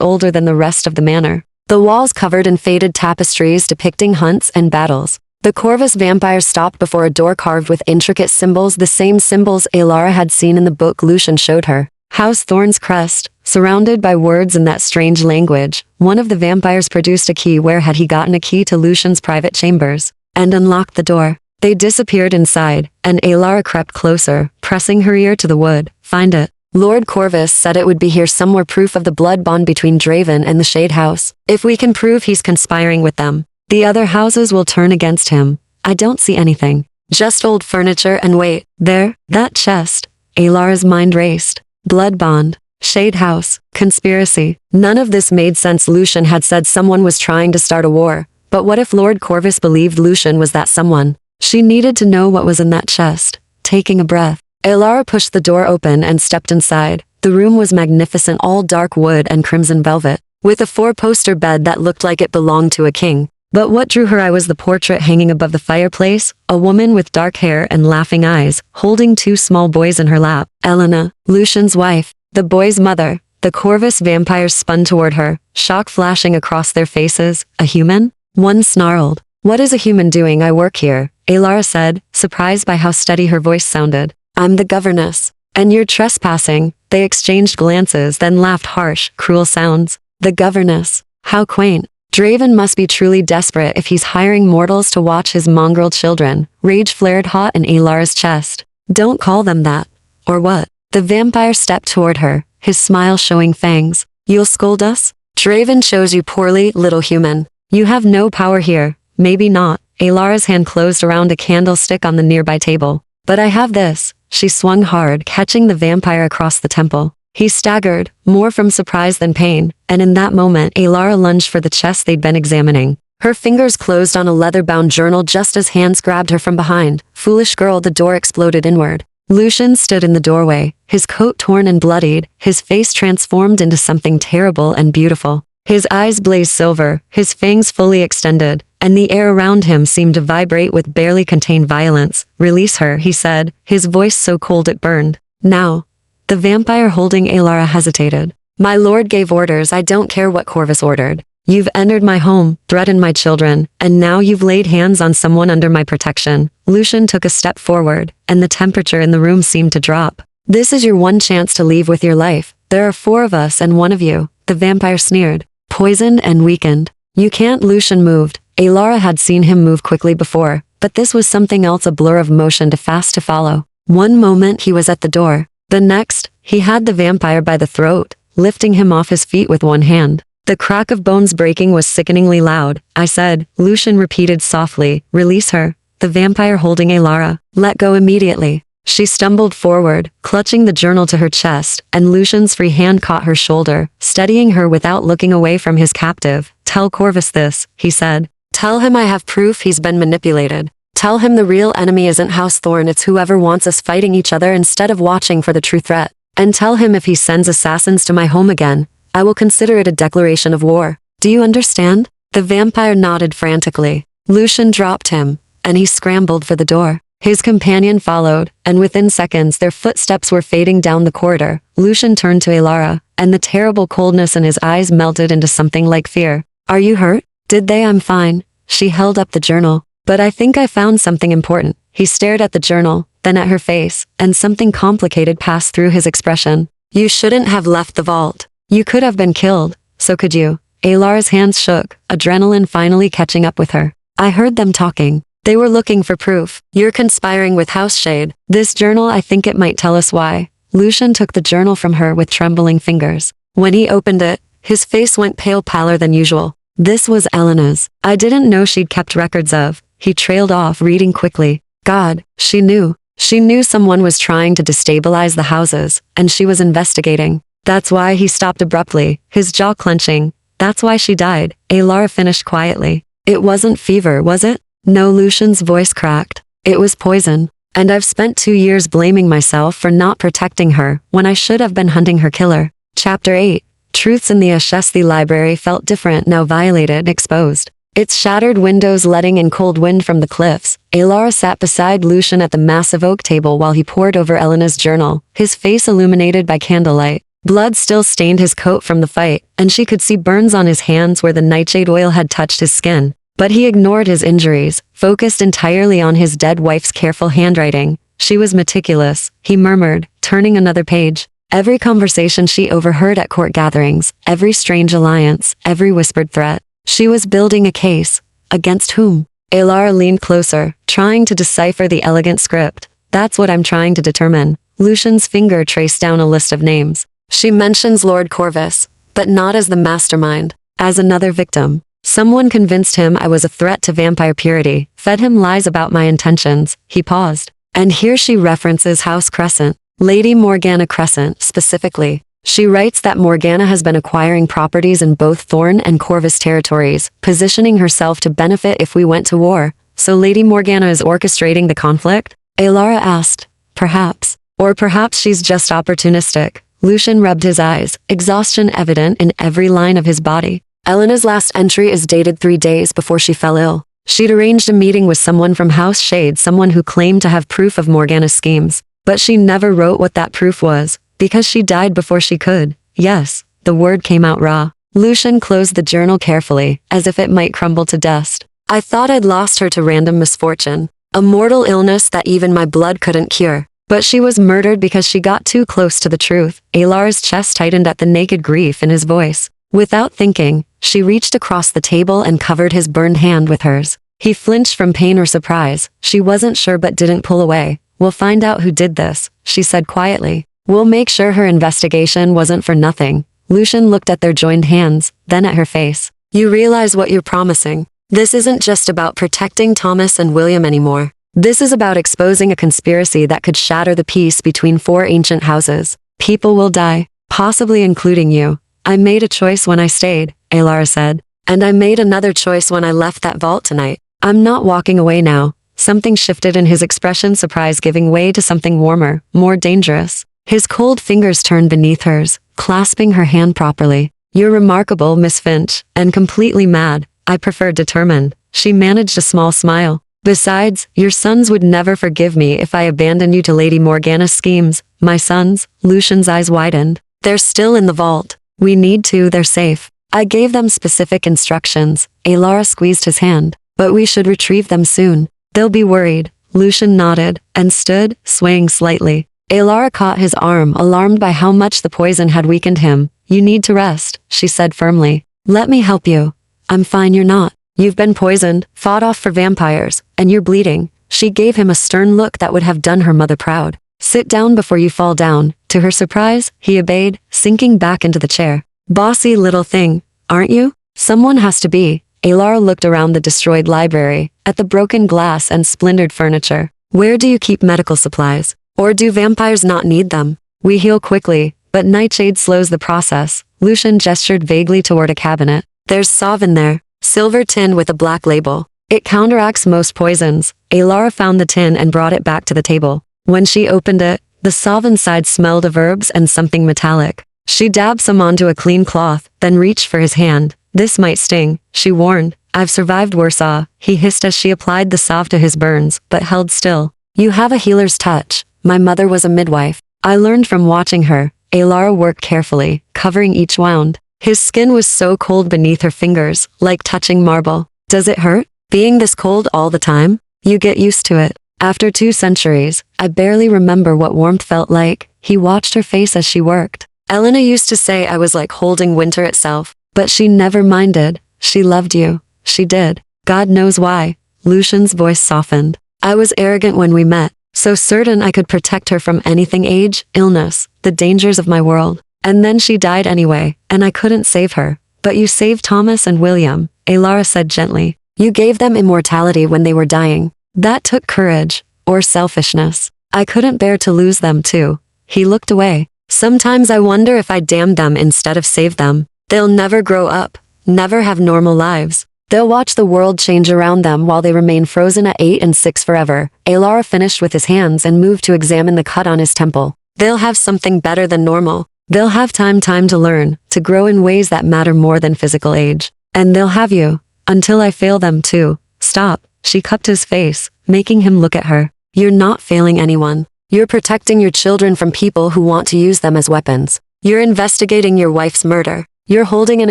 older than the rest of the manor. The walls covered in faded tapestries depicting hunts and battles. The Corvus vampires stopped before a door carved with intricate symbols, the same symbols Alara had seen in the book Lucian showed her. House Thorn's crest, surrounded by words in that strange language. One of the vampires produced a key. Where had he gotten a key to Lucian's private chambers? And unlocked the door. They disappeared inside, and Alara crept closer, pressing her ear to the wood. Find it. Lord Corvus said it would be here somewhere, proof of the blood bond between Draven and the Shade House. If we can prove he's conspiring with them, the other houses will turn against him. I don't see anything. Just old furniture and wait. There, that chest. Alara's mind raced. Blood bond. Shade House. Conspiracy. None of this made sense. Lucian had said someone was trying to start a war. But what if Lord Corvus believed Lucian was that someone? She needed to know what was in that chest. Taking a breath, Alara pushed the door open and stepped inside. The room was magnificent, all dark wood and crimson velvet, with a four-poster bed that looked like it belonged to a king. But what drew her eye was the portrait hanging above the fireplace, a woman with dark hair and laughing eyes, holding two small boys in her lap. Elena, Lucian's wife, the boy's mother. The Corvus vampires spun toward her, shock flashing across their faces. A human? One snarled. What is a human doing? I work here, Alara said, surprised by how steady her voice sounded. I'm the governess. And you're trespassing. They exchanged glances, then laughed harsh, cruel sounds. The governess. How quaint. Draven must be truly desperate if he's hiring mortals to watch his mongrel children. Rage flared hot in Alara's chest. Don't call them that. Or what? The vampire stepped toward her, his smile showing fangs. You'll scold us? Draven chose you poorly, little human. You have no power here. Maybe not. Alara's hand closed around a candlestick on the nearby table. But I have this. She swung hard, catching the vampire across the temple. He staggered, more from surprise than pain, and in that moment Alara lunged for the chest they'd been examining. Her fingers closed on a leather-bound journal just as hands grabbed her from behind. Foolish girl, the door exploded inward. Lucian stood in the doorway, his coat torn and bloodied, his face transformed into something terrible and beautiful. His eyes blazed silver, his fangs fully extended, and the air around him seemed to vibrate with barely contained violence. Release her, he said, his voice so cold it burned. Now. The vampire holding Alara hesitated. My lord gave orders. I don't care what Corvus ordered. You've entered my home, threatened my children, and now you've laid hands on someone under my protection. Lucian took a step forward, and the temperature in the room seemed to drop. This is your one chance to leave with your life. There are 4 of us and 1 of you, the vampire sneered. Poisoned and weakened. You can't. Lucian moved. Alara had seen him move quickly before, but this was something else, a blur of motion too fast to follow. One moment he was at the door. The next, he had the vampire by the throat, lifting him off his feet with one hand. The crack of bones breaking was sickeningly loud. I said, Lucian repeated softly, release her. The vampire holding Alara. Let go immediately. She stumbled forward, clutching the journal to her chest, and Lucian's free hand caught her shoulder, steadying her without looking away from his captive. Tell Corvus this, he said. Tell him I have proof he's been manipulated. Tell him the real enemy isn't House Thorn, it's whoever wants us fighting each other instead of watching for the true threat. And tell him if he sends assassins to my home again, I will consider it a declaration of war. Do you understand? The vampire nodded frantically. Lucian dropped him, and he scrambled for the door. His companion followed, and within seconds their footsteps were fading down the corridor. Lucian turned to Alara, and the terrible coldness in his eyes melted into something like fear. Are you hurt? Did they? I'm fine. She held up the journal. But I think I found something important. He stared at the journal, then at her face, and something complicated passed through his expression. You shouldn't have left the vault. You could have been killed. So could you. Alara's hands shook, adrenaline finally catching up with her. I heard them talking. They were looking for proof. You're conspiring with House Shade. This journal, I think it might tell us why. Lucian took the journal from her with trembling fingers. When he opened it, his face went pale, paler than usual. This was Elena's. I didn't know she'd kept records of. He trailed off, reading quickly. God, she knew. She knew someone was trying to destabilize the houses, and she was investigating. That's why. He stopped abruptly, his jaw clenching. That's why she died, Alara finished quietly. It wasn't fever, was it? No, Lucian's voice cracked. It was poison. And I've spent 2 years blaming myself for not protecting her, when I should have been hunting her killer. Chapter 8. Truths in the Ashesthi library felt different now, violated, exposed. Its shattered windows letting in cold wind from the cliffs, Alara sat beside Lucian at the massive oak table while he pored over Elena's journal, his face illuminated by candlelight. Blood still stained his coat from the fight, and she could see burns on his hands where the nightshade oil had touched his skin. But he ignored his injuries, focused entirely on his dead wife's careful handwriting. She was meticulous, he murmured, turning another page. Every conversation she overheard at court gatherings, every strange alliance, every whispered threat. She was building a case. Against whom? Alara leaned closer, trying to decipher the elegant script. That's what I'm trying to determine. Lucian's finger traced down a list of names. She mentions Lord Corvus, but not as the mastermind, as another victim. Someone convinced him I was a threat to vampire purity, fed him lies about my intentions. He paused. And here she references House Crescent, Lady Morgana Crescent, specifically. She writes that Morgana has been acquiring properties in both Thorn and Corvus territories, positioning herself to benefit if we went to war. So Lady Morgana is orchestrating the conflict? Alara asked. Perhaps. Or perhaps she's just opportunistic. Lucian rubbed his eyes, exhaustion evident in every line of his body. Elena's last entry is dated 3 days before she fell ill. She'd arranged a meeting with someone from House Shade, someone who claimed to have proof of Morgana's schemes. But she never wrote what that proof was, because she died before she could. Yes, the word came out raw. Lucian closed the journal carefully, as if it might crumble to dust. I thought I'd lost her to random misfortune. A mortal illness that even my blood couldn't cure. But she was murdered because she got too close to the truth. Alara's chest tightened at the naked grief in his voice. Without thinking, she reached across the table and covered his burned hand with hers. He flinched from pain or surprise. She wasn't sure but didn't pull away. We'll find out who did this, she said quietly. We'll make sure her investigation wasn't for nothing. Lucian looked at their joined hands, then at her face. You realize what you're promising. This isn't just about protecting Thomas and William anymore. This is about exposing a conspiracy that could shatter the peace between 4 ancient houses. People will die, possibly including you. I made a choice when I stayed, Alara said. And I made another choice when I left that vault tonight. I'm not walking away now. Something shifted in his expression, surprise giving way to something warmer, more dangerous. His cold fingers turned beneath hers, clasping her hand properly. You're remarkable, Miss Finch, and completely mad. I prefer determined. She managed a small smile. Besides, your sons would never forgive me if I abandoned you to Lady Morgana's schemes. My sons? Lucian's eyes widened. They're still in the vault. We need to, they're safe. I gave them specific instructions. Alara squeezed his hand. But we should retrieve them soon. They'll be worried. Lucian nodded, and stood, swaying slightly. Alara caught his arm, alarmed by how much the poison had weakened him. You need to rest, she said firmly. Let me help you. I'm fine, you're not. You've been poisoned, fought off for vampires, and you're bleeding. She gave him a stern look that would have done her mother proud. Sit down before you fall down. To her surprise, he obeyed, sinking back into the chair. Bossy little thing, aren't you? Someone has to be. Alara looked around the destroyed library, at the broken glass and splintered furniture. Where do you keep medical supplies? Or do vampires not need them? We heal quickly, but nightshade slows the process. Lucian gestured vaguely toward a cabinet. There's salve in there. Silver tin with a black label. It counteracts most poisons. Alara found the tin and brought it back to the table. When she opened it, the salve inside smelled of herbs and something metallic. She dabbed some onto a clean cloth, then reached for his hand. This might sting, she warned. I've survived worse, he hissed as she applied the salve to his burns, but held still. You have a healer's touch. My mother was a midwife. I learned from watching her. Alara worked carefully, covering each wound. His skin was so cold beneath her fingers, like touching marble. Does it hurt? Being this cold all the time? You get used to it. After 2 centuries, I barely remember what warmth felt like. He watched her face as she worked. Elena used to say I was like holding winter itself, but she never minded. She loved you. She did. God knows why. Lucian's voice softened. I was arrogant when we met, so certain I could protect her from anything, age, illness, the dangers of my world. And then she died anyway, and I couldn't save her. But you saved Thomas and William, Alara said gently. You gave them immortality when they were dying. That took courage, or selfishness. I couldn't bear to lose them too. He looked away. Sometimes I wonder if I damned them instead of saved them. They'll never grow up, never have normal lives. They'll watch the world change around them while they remain frozen at 8 and 6 forever. Alara finished with his hands and moved to examine the cut on his temple. They'll have something better than normal. They'll have time to learn, to grow in ways that matter more than physical age. And they'll have you, until I fail them too. Stop, She cupped his face, making him look at her. You're not failing anyone. You're protecting your children from people who want to use them as weapons. You're investigating your wife's murder. You're holding an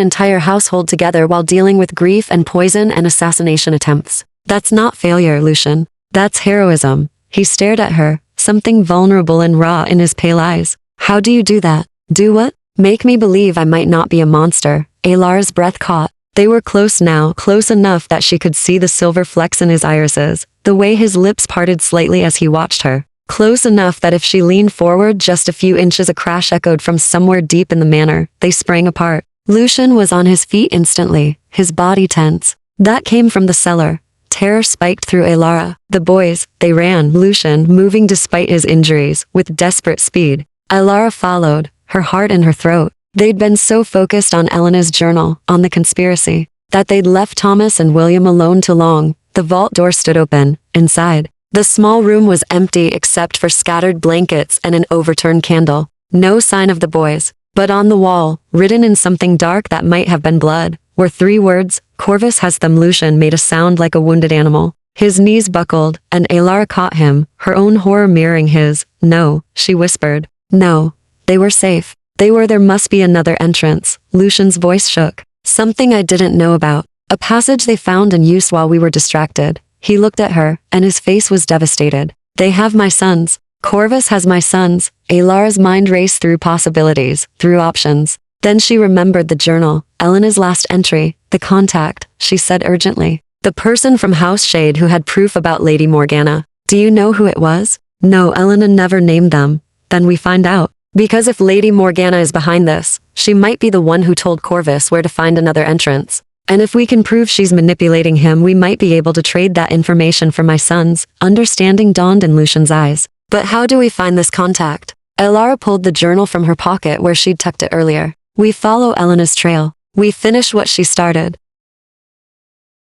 entire household together while dealing with grief and poison and assassination attempts. That's not failure, Lucian. That's heroism. He stared at her, something vulnerable and raw in his pale eyes. How do you do that? Do what? Make me believe I might not be a monster. Alar's breath caught. They were close now, close enough that she could see the silver flecks in his irises, the way his lips parted slightly as he watched her. Close enough that if she leaned forward just a few inches, a crash echoed from somewhere deep in the manor. They sprang apart. Lucian was on his feet instantly, his body tense. That came from the cellar. Terror spiked through Alara. The boys, they ran, Lucian moving despite his injuries, with desperate speed. Alara followed, her heart in her throat. They'd been so focused on Elena's journal, on the conspiracy, that they'd left Thomas and William alone too long. The vault door stood open. Inside, the small room was empty except for scattered blankets and an overturned candle. No sign of the boys. But on the wall, written in something dark that might have been blood, were 3 words. Corvus has them. Lucian made a sound like a wounded animal. His knees buckled, and Alara caught him, her own horror mirroring his. No, she whispered. No. They were safe. There must be another entrance. Lucian's voice shook. Something I didn't know about. A passage they found and used while we were distracted. He looked at her, and his face was devastated. They have my sons. Corvus has my sons. Alara's mind raced through possibilities, through options. Then she remembered the journal, Elena's last entry, the contact, she said urgently. The person from House Shade who had proof about Lady Morgana. Do you know who it was? No, Elena never named them. Then we find out. Because if Lady Morgana is behind this, she might be the one who told Corvus where to find another entrance. And if we can prove she's manipulating him, we might be able to trade that information for my sons. Understanding dawned in Lucian's eyes. But how do we find this contact? Alara pulled the journal from her pocket where she'd tucked it earlier. We follow Elena's trail. We finish what she started.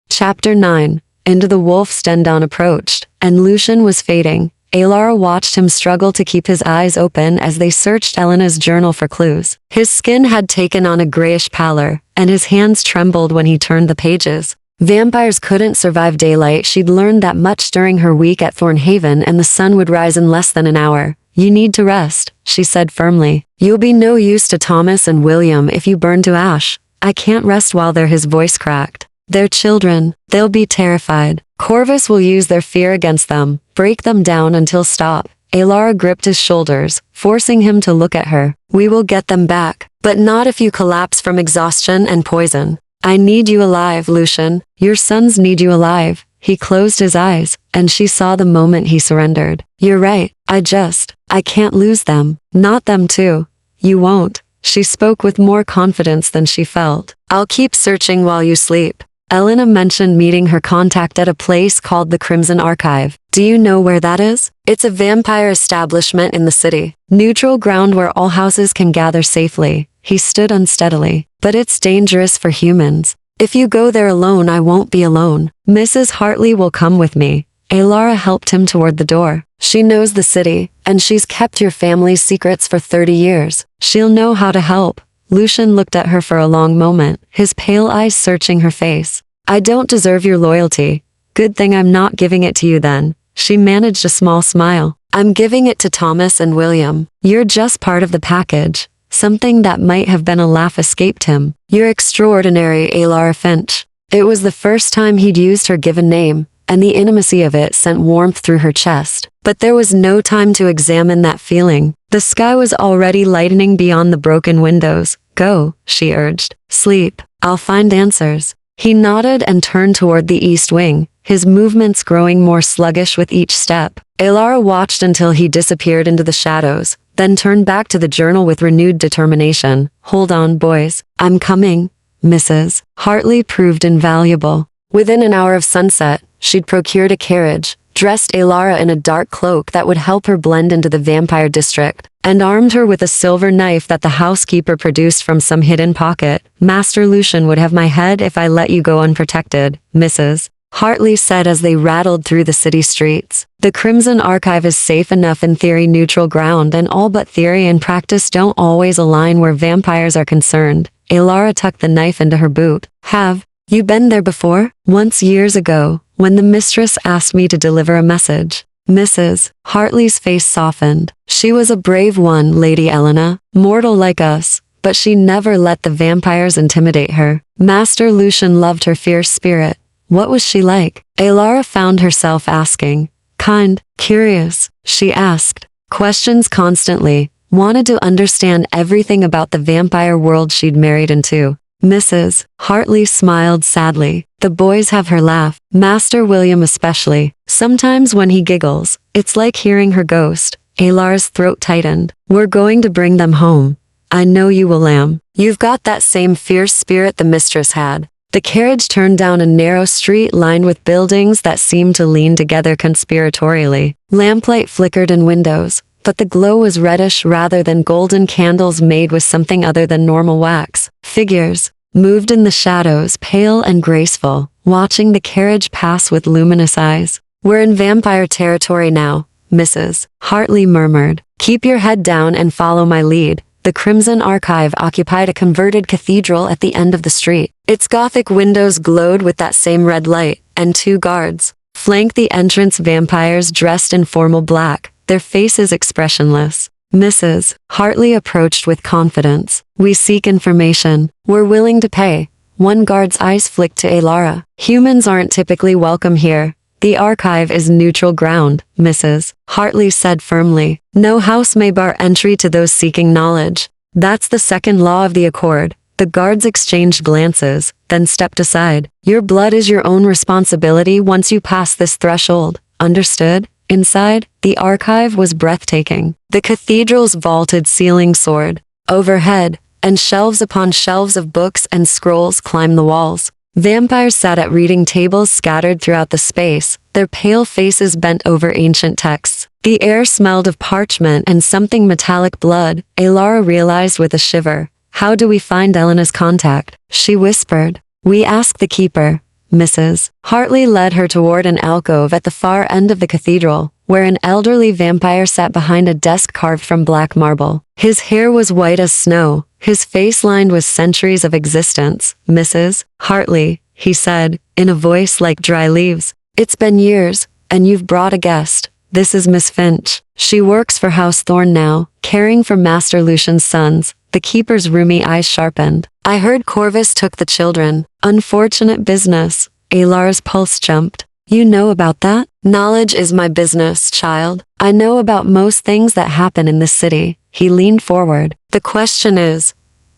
Chapter 9. Into the wolf's den. Dawn approached, and Lucian was fading. Alara watched him struggle to keep his eyes open as they searched Elena's journal for clues. His skin had taken on a grayish pallor, and his hands trembled when he turned the pages. Vampires couldn't survive daylight. She'd learned that much during her week at Thornhaven, and the sun would rise in less than an hour. You need to rest, she said firmly. You'll be no use to Thomas and William if you burn to ash. I can't rest while they're. His voice cracked. They're children. They'll be terrified. Corvus will use their fear against them, break them down until stop. Alara gripped his shoulders, forcing him to look at her. We will get them back, but not if you collapse from exhaustion and poison. I need you alive, Lucian. Your sons need you alive. He closed his eyes, and she saw the moment he surrendered. You're right. I can't lose them. Not them too. You won't. She spoke with more confidence than she felt. I'll keep searching while you sleep. Elena mentioned meeting her contact at a place called the Crimson Archive. Do you know where that is? It's a vampire establishment in the city. Neutral ground where all houses can gather safely. He stood unsteadily. But it's dangerous for humans. If you go there alone, I won't be alone. Mrs. Hartley will come with me. Alara helped him toward the door. She knows the city, and she's kept your family's secrets for 30 years. She'll know how to help. Lucian looked at her for a long moment, his pale eyes searching her face. I don't deserve your loyalty. Good thing I'm not giving it to you then. She managed a small smile. I'm giving it to Thomas and William. You're just part of the package. Something that might have been a laugh escaped him. You're extraordinary, Alara Finch. It was the first time he'd used her given name, and the intimacy of it sent warmth through her chest. But there was no time to examine that feeling. The sky was already lightening beyond the broken windows. Go, she urged. Sleep. I'll find answers. He nodded and turned toward the east wing, his movements growing more sluggish with each step. Alara watched until he disappeared into the shadows, then turned back to the journal with renewed determination. Hold on, boys. I'm coming. Mrs. Hartley proved invaluable. Within an hour of sunset, she'd procured a carriage, dressed Alara in a dark cloak that would help her blend into the vampire district, and armed her with a silver knife that the housekeeper produced from some hidden pocket. Master Lucian would have my head if I let you go unprotected, Mrs. Hartley said as they rattled through the city streets. The Crimson Archive is safe enough in theory, neutral ground, and all but theory and practice don't always align where vampires are concerned. Alara tucked the knife into her boot. Have you been there before? Once years ago, when the mistress asked me to deliver a message. Mrs. Hartley's face softened. She was a brave one, Lady Elena, mortal like us, but she never let the vampires intimidate her. Master Lucian loved her fierce spirit. What was she like? Alara found herself asking. Kind, curious, she asked. Questions constantly, wanted to understand everything about the vampire world she'd married into. Mrs. Hartley smiled sadly. The boys have her laugh, Master William especially. Sometimes when he giggles, it's like hearing her ghost. Alara's throat tightened. We're going to bring them home. I know you will, lamb. You've got that same fierce spirit the mistress had. The carriage turned down a narrow street lined with buildings that seemed to lean together conspiratorially. Lamplight flickered in windows, but the glow was reddish rather than golden candles made with something other than normal wax. Figures moved in the shadows, pale and graceful, watching the carriage pass with luminous eyes. We're in vampire territory now, Mrs. Hartley murmured. Keep your head down and follow my lead. The Crimson Archive occupied a converted cathedral at the end of the street. Its Gothic windows glowed with that same red light, and 2 guards flanked the entrance, vampires dressed in formal black, their faces expressionless. Mrs. Hartley approached with confidence. We seek information. We're willing to pay. One guard's eyes flicked to Alara. Humans aren't typically welcome here. The archive is neutral ground, Mrs. Hartley said firmly. No house may bar entry to those seeking knowledge. That's the second law of the Accord. The guards exchanged glances, then stepped aside. Your blood is your own responsibility once you pass this threshold. Understood? Inside, the archive was breathtaking. The cathedral's vaulted ceiling soared overhead, and shelves upon shelves of books and scrolls climbed the walls. Vampires sat at reading tables scattered throughout the space, their pale faces bent over ancient texts. The air smelled of parchment and something metallic blood, Alara realized with a shiver. How do we find Elena's contact? She whispered. We ask the keeper. Mrs. Hartley led her toward an alcove at the far end of the cathedral, where an elderly vampire sat behind a desk carved from black marble. His hair was white as snow, his face lined with centuries of existence. Mrs. Hartley, he said, in a voice like dry leaves. It's been years, and you've brought a guest. This is Miss Finch. She works for House Thorn now, caring for Master Lucian's sons. The keeper's roomy eyes sharpened. I heard Corvus took the children. Unfortunate business. Alara's pulse jumped. You know about that? Knowledge is my business, child. I know about most things that happen in this city. He leaned forward. The question is,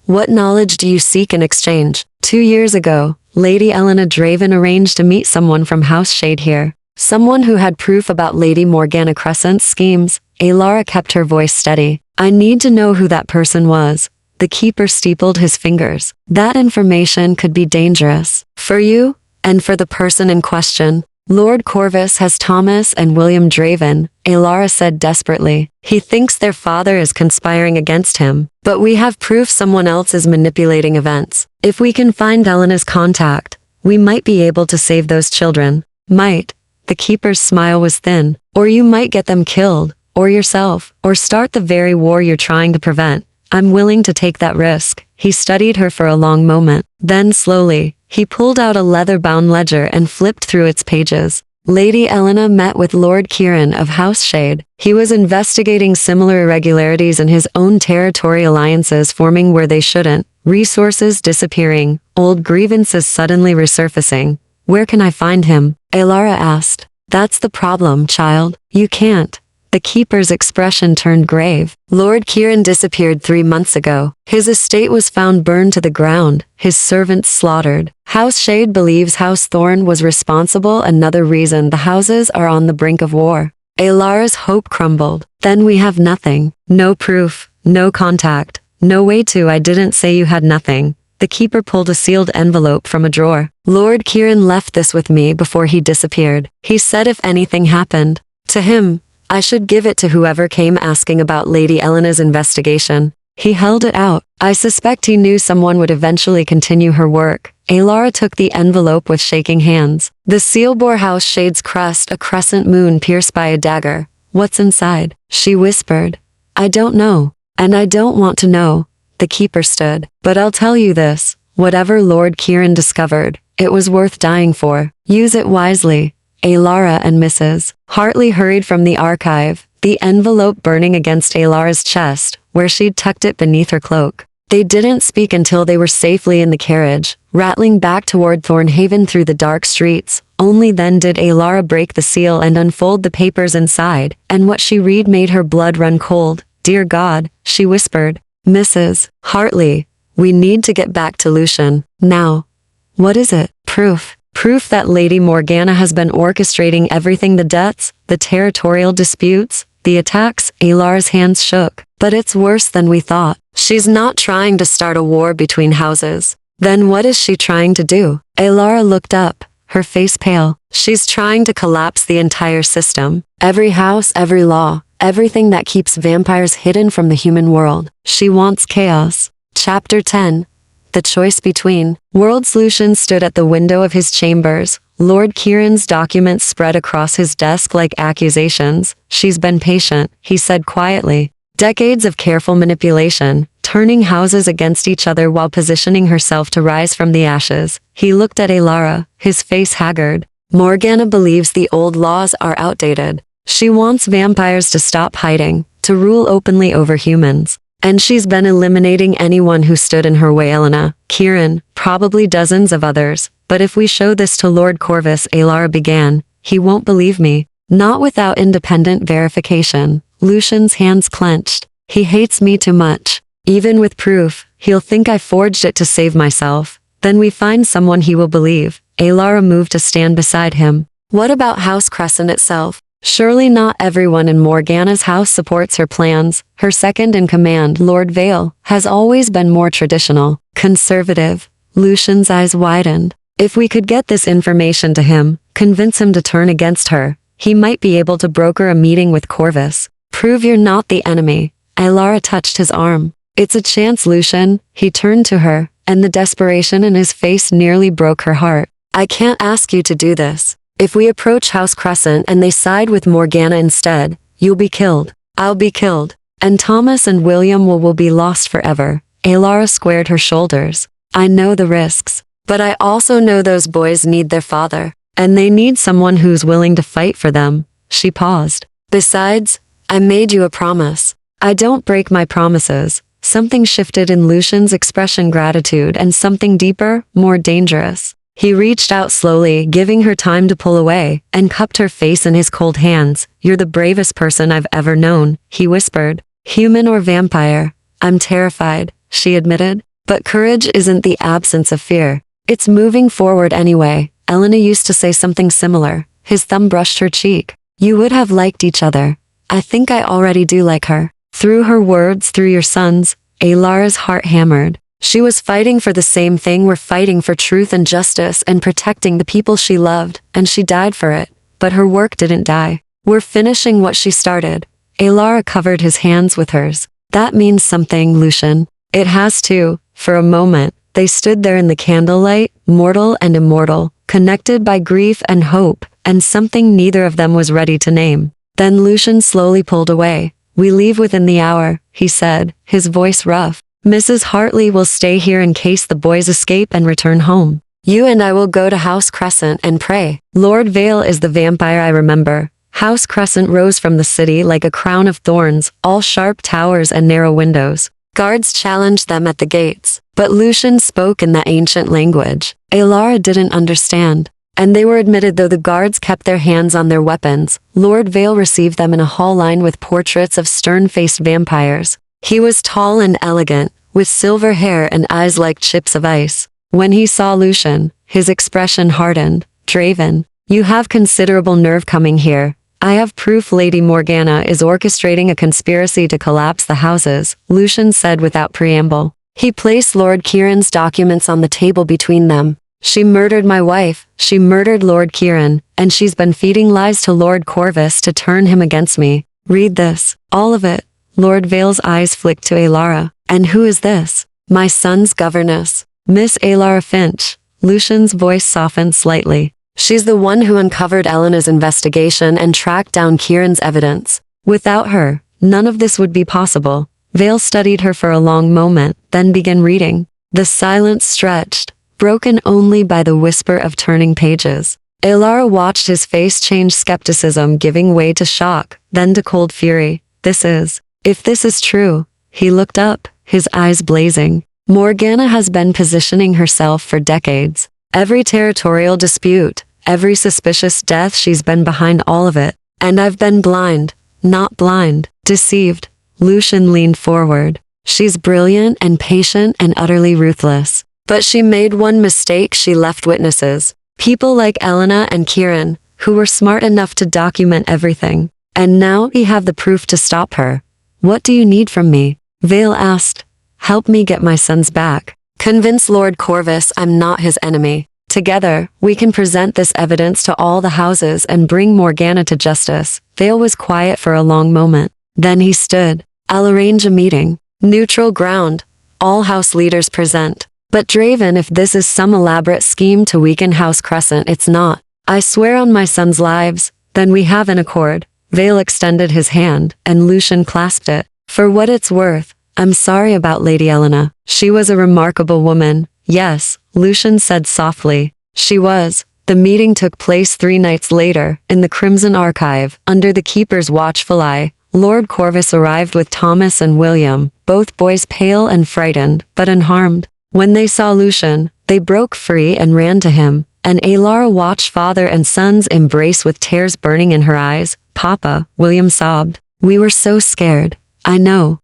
what knowledge do you seek in exchange? 2 years ago, Lady Elena Draven arranged to meet someone from House Shade here. Someone who had proof about Lady Morgana Crescent's schemes. Alara kept her voice steady. I need to know who that person was. The keeper steepled his fingers. That information could be dangerous. For you, and for the person in question. Lord Corvus has Thomas and William Draven, Alara said desperately. He thinks their father is conspiring against him. But we have proof someone else is manipulating events. If we can find Elena's contact, we might be able to save those children. Might. The keeper's smile was thin. Or you might get them killed. Or yourself. Or start the very war you're trying to prevent. I'm willing to take that risk. He studied her for a long moment. Then slowly, he pulled out a leather-bound ledger and flipped through its pages. Lady Elena met with Lord Kieran of House Shade. He was investigating similar irregularities in his own territory, alliances forming where they shouldn't, resources disappearing, old grievances suddenly resurfacing. Where can I find him? Alara asked. That's the problem, child. You can't. The keeper's expression turned grave. Lord Kieran disappeared 3 months ago. His estate was found burned to the ground, his servants slaughtered. House Shade believes House Thorn was responsible, another reason the houses are on the brink of war. Alara's hope crumbled. Then we have nothing. No proof, no contact, no way to. I didn't say you had nothing. The keeper pulled a sealed envelope from a drawer. Lord Kieran left this with me before he disappeared. He said if anything happened to him, I should give it to whoever came asking about Lady Elena's investigation. He held it out. I suspect he knew someone would eventually continue her work. Alara took the envelope with shaking hands. The seal bore House Shade's crest, a crescent moon pierced by a dagger. What's inside? She whispered. I don't know. And I don't want to know. The keeper stood. But I'll tell you this. Whatever Lord Kieran discovered, it was worth dying for. Use it wisely. Alara and Mrs. Hartley hurried from the archive, the envelope burning against Alara's chest, where she'd tucked it beneath her cloak. They didn't speak until they were safely in the carriage, rattling back toward Thornhaven through the dark streets. Only then did Alara break the seal and unfold the papers inside, and what she read made her blood run cold. "Dear God," she whispered. "Mrs. Hartley, we need to get back to Lucian. Now." "What is it?" "Proof. Proof that Lady Morgana has been orchestrating everything, the debts, the territorial disputes, the attacks." Alara's hands shook. "But it's worse than we thought. She's not trying to start a war between houses." "Then what is she trying to do?" Alara looked up, her face pale. "She's trying to collapse the entire system. Every house, every law, everything that keeps vampires hidden from the human world. She wants chaos." Chapter 10. The Choice Between. World's Lucian stood at the window of his chambers. Lord Kieran's documents spread across his desk like accusations. "She's been patient," he said quietly. "Decades of careful manipulation, turning houses against each other while positioning herself to rise from the ashes." He looked at Alara, his face haggard. "Morgana believes the old laws are outdated. She wants vampires to stop hiding, to rule openly over humans. And she's been eliminating anyone who stood in her way. Elena, Kieran, probably dozens of others. But if we show this to Lord Corvus," Alara began, "he won't believe me. Not without independent verification." Lucian's hands clenched. "He hates me too much. Even with proof, he'll think I forged it to save myself. Then we find someone he will believe." Alara moved to stand beside him. "What about House Crescent itself? Surely not everyone in Morgana's house supports her plans. Her second-in-command, Lord Vale, has always been more traditional, conservative." Lucian's eyes widened. "If we could get this information to him, convince him to turn against her, he might be able to broker a meeting with Corvus. Prove you're not the enemy." Alara touched his arm. "It's a chance, Lucian." He turned to her, and the desperation in his face nearly broke her heart. "I can't ask you to do this. If we approach House Crescent and they side with Morgana instead, you'll be killed. I'll be killed. And Thomas and William will be lost forever." Alara squared her shoulders. "I know the risks. But I also know those boys need their father. And they need someone who's willing to fight for them." She paused. "Besides, I made you a promise. I don't break my promises." Something shifted in Lucian's expression, gratitude and something deeper, more dangerous. He reached out slowly, giving her time to pull away, and cupped her face in his cold hands. "You're the bravest person I've ever known," he whispered. "Human or vampire?" "I'm terrified," she admitted. "But courage isn't the absence of fear. It's moving forward anyway." Elena used to say something similar. His thumb brushed her cheek. "You would have liked each other." "I think I already do like her." Through her words, "through your sons," Alara's heart hammered. She was fighting for the same thing. We're fighting for truth and justice and protecting the people she loved, and she died for it. But her work didn't die. We're finishing what she started. Alara covered his hands with hers. "That means something, Lucian." "It has to." For a moment, they stood there in the candlelight, mortal and immortal, connected by grief and hope, and something neither of them was ready to name. Then Lucian slowly pulled away. "We leave within the hour," he said, his voice rough. "Mrs. Hartley will stay here in case the boys escape and return home. You and I will go to House Crescent and pray." Lord Vale is the vampire I remember. House Crescent rose from the city like a crown of thorns, all sharp towers and narrow windows. Guards challenged them at the gates, but Lucian spoke in that ancient language. Alara didn't understand. And they were admitted, though the guards kept their hands on their weapons. Lord Vale received them in a hall lined with portraits of stern-faced vampires. He was tall and elegant, with silver hair and eyes like chips of ice. When he saw Lucian, his expression hardened. "Draven, you have considerable nerve coming here. I have proof Lady Morgana is orchestrating a conspiracy to collapse the houses," Lucian said without preamble. He placed Lord Kieran's documents on the table between them. "She murdered my wife, she murdered Lord Kieran, and she's been feeding lies to Lord Corvus to turn him against me. Read this, all of it." Lord Vale's eyes flicked to Alara. "And who is this?" "My son's governess, Miss Alara Finch." Lucian's voice softened slightly. "She's the one who uncovered Elena's investigation and tracked down Kieran's evidence. Without her, none of this would be possible." Vale studied her for a long moment, then began reading. The silence stretched, broken only by the whisper of turning pages. Alara watched his face change, skepticism giving way to shock, then to cold fury. If this is true. He looked up, his eyes blazing. Morgana has been positioning herself for decades. Every territorial dispute, every suspicious death, she's been behind all of it. And I've been blind. Not blind, deceived. Lucian leaned forward. She's brilliant and patient and utterly ruthless. But she made one mistake. She left witnesses. People like Elena and Kieran, who were smart enough to document everything. And now we have the proof to stop her. What do you need from me? Vale asked. Help me get my sons back. Convince Lord Corvus I'm not his enemy. Together, we can present this evidence to all the houses and bring Morgana to justice. Vale was quiet for a long moment. Then he stood. I'll arrange a meeting. Neutral ground. All house leaders present. But Draven, if this is some elaborate scheme to weaken House Crescent, it's not. I swear on my sons' lives. Then we have an accord. Vale extended his hand, and Lucian clasped it. For what it's worth, I'm sorry about Lady Elena. She was a remarkable woman. Yes, Lucian said softly. She was. The meeting took place 3 nights later, in the Crimson Archive, under the Keeper's watchful eye. Lord Corvus arrived with Thomas and William, both boys pale and frightened, but unharmed. When they saw Lucian, they broke free and ran to him, and Alara watched father and sons embrace with tears burning in her eyes. Papa, William sobbed. We were so scared. I know.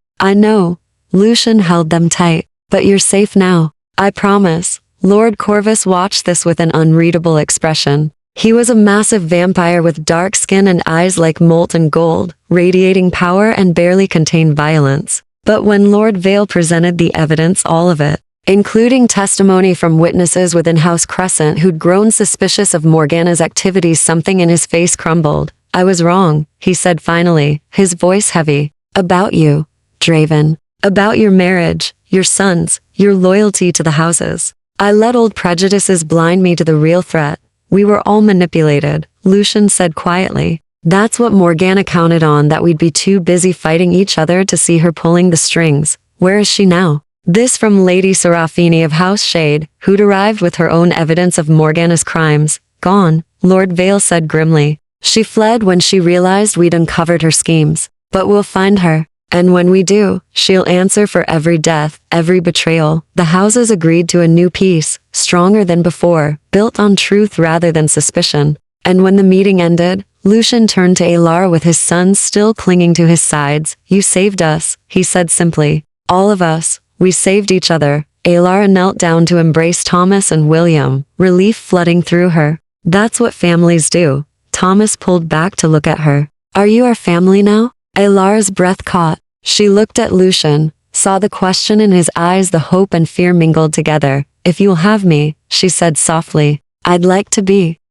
Lucian held them tight. But you're safe now. I promise. Lord Corvus watched this with an unreadable expression. He was a massive vampire with dark skin and eyes like molten gold, radiating power and barely contained violence. But when Lord Vale presented the evidence, all of it, including testimony from witnesses within House Crescent who'd grown suspicious of Morgana's activities, something in his face crumbled. I was wrong, he said finally, his voice heavy. About you, Draven. About your marriage, your sons, your loyalty to the houses. I let old prejudices blind me to the real threat. We were all manipulated, Lucian said quietly. That's what Morgana counted on, that we'd be too busy fighting each other to see her pulling the strings. Where is she now? This from Lady Serafini of House Shade, who'd arrived with her own evidence of Morgana's crimes. Gone, Lord Vale said grimly. She fled when she realized we'd uncovered her schemes. But we'll find her. And when we do, she'll answer for every death, every betrayal. The houses agreed to a new peace, stronger than before, built on truth rather than suspicion. And when the meeting ended, Lucian turned to Alara with his sons still clinging to his sides. You saved us, he said simply. All of us, we saved each other. Alara knelt down to embrace Thomas and William, relief flooding through her. That's what families do. Thomas pulled back to look at her. Are you our family now? Alara's breath caught. She looked at Lucian, saw the question in his eyes, the hope and fear mingled together. If you'll have me, she said softly. I'd like to be.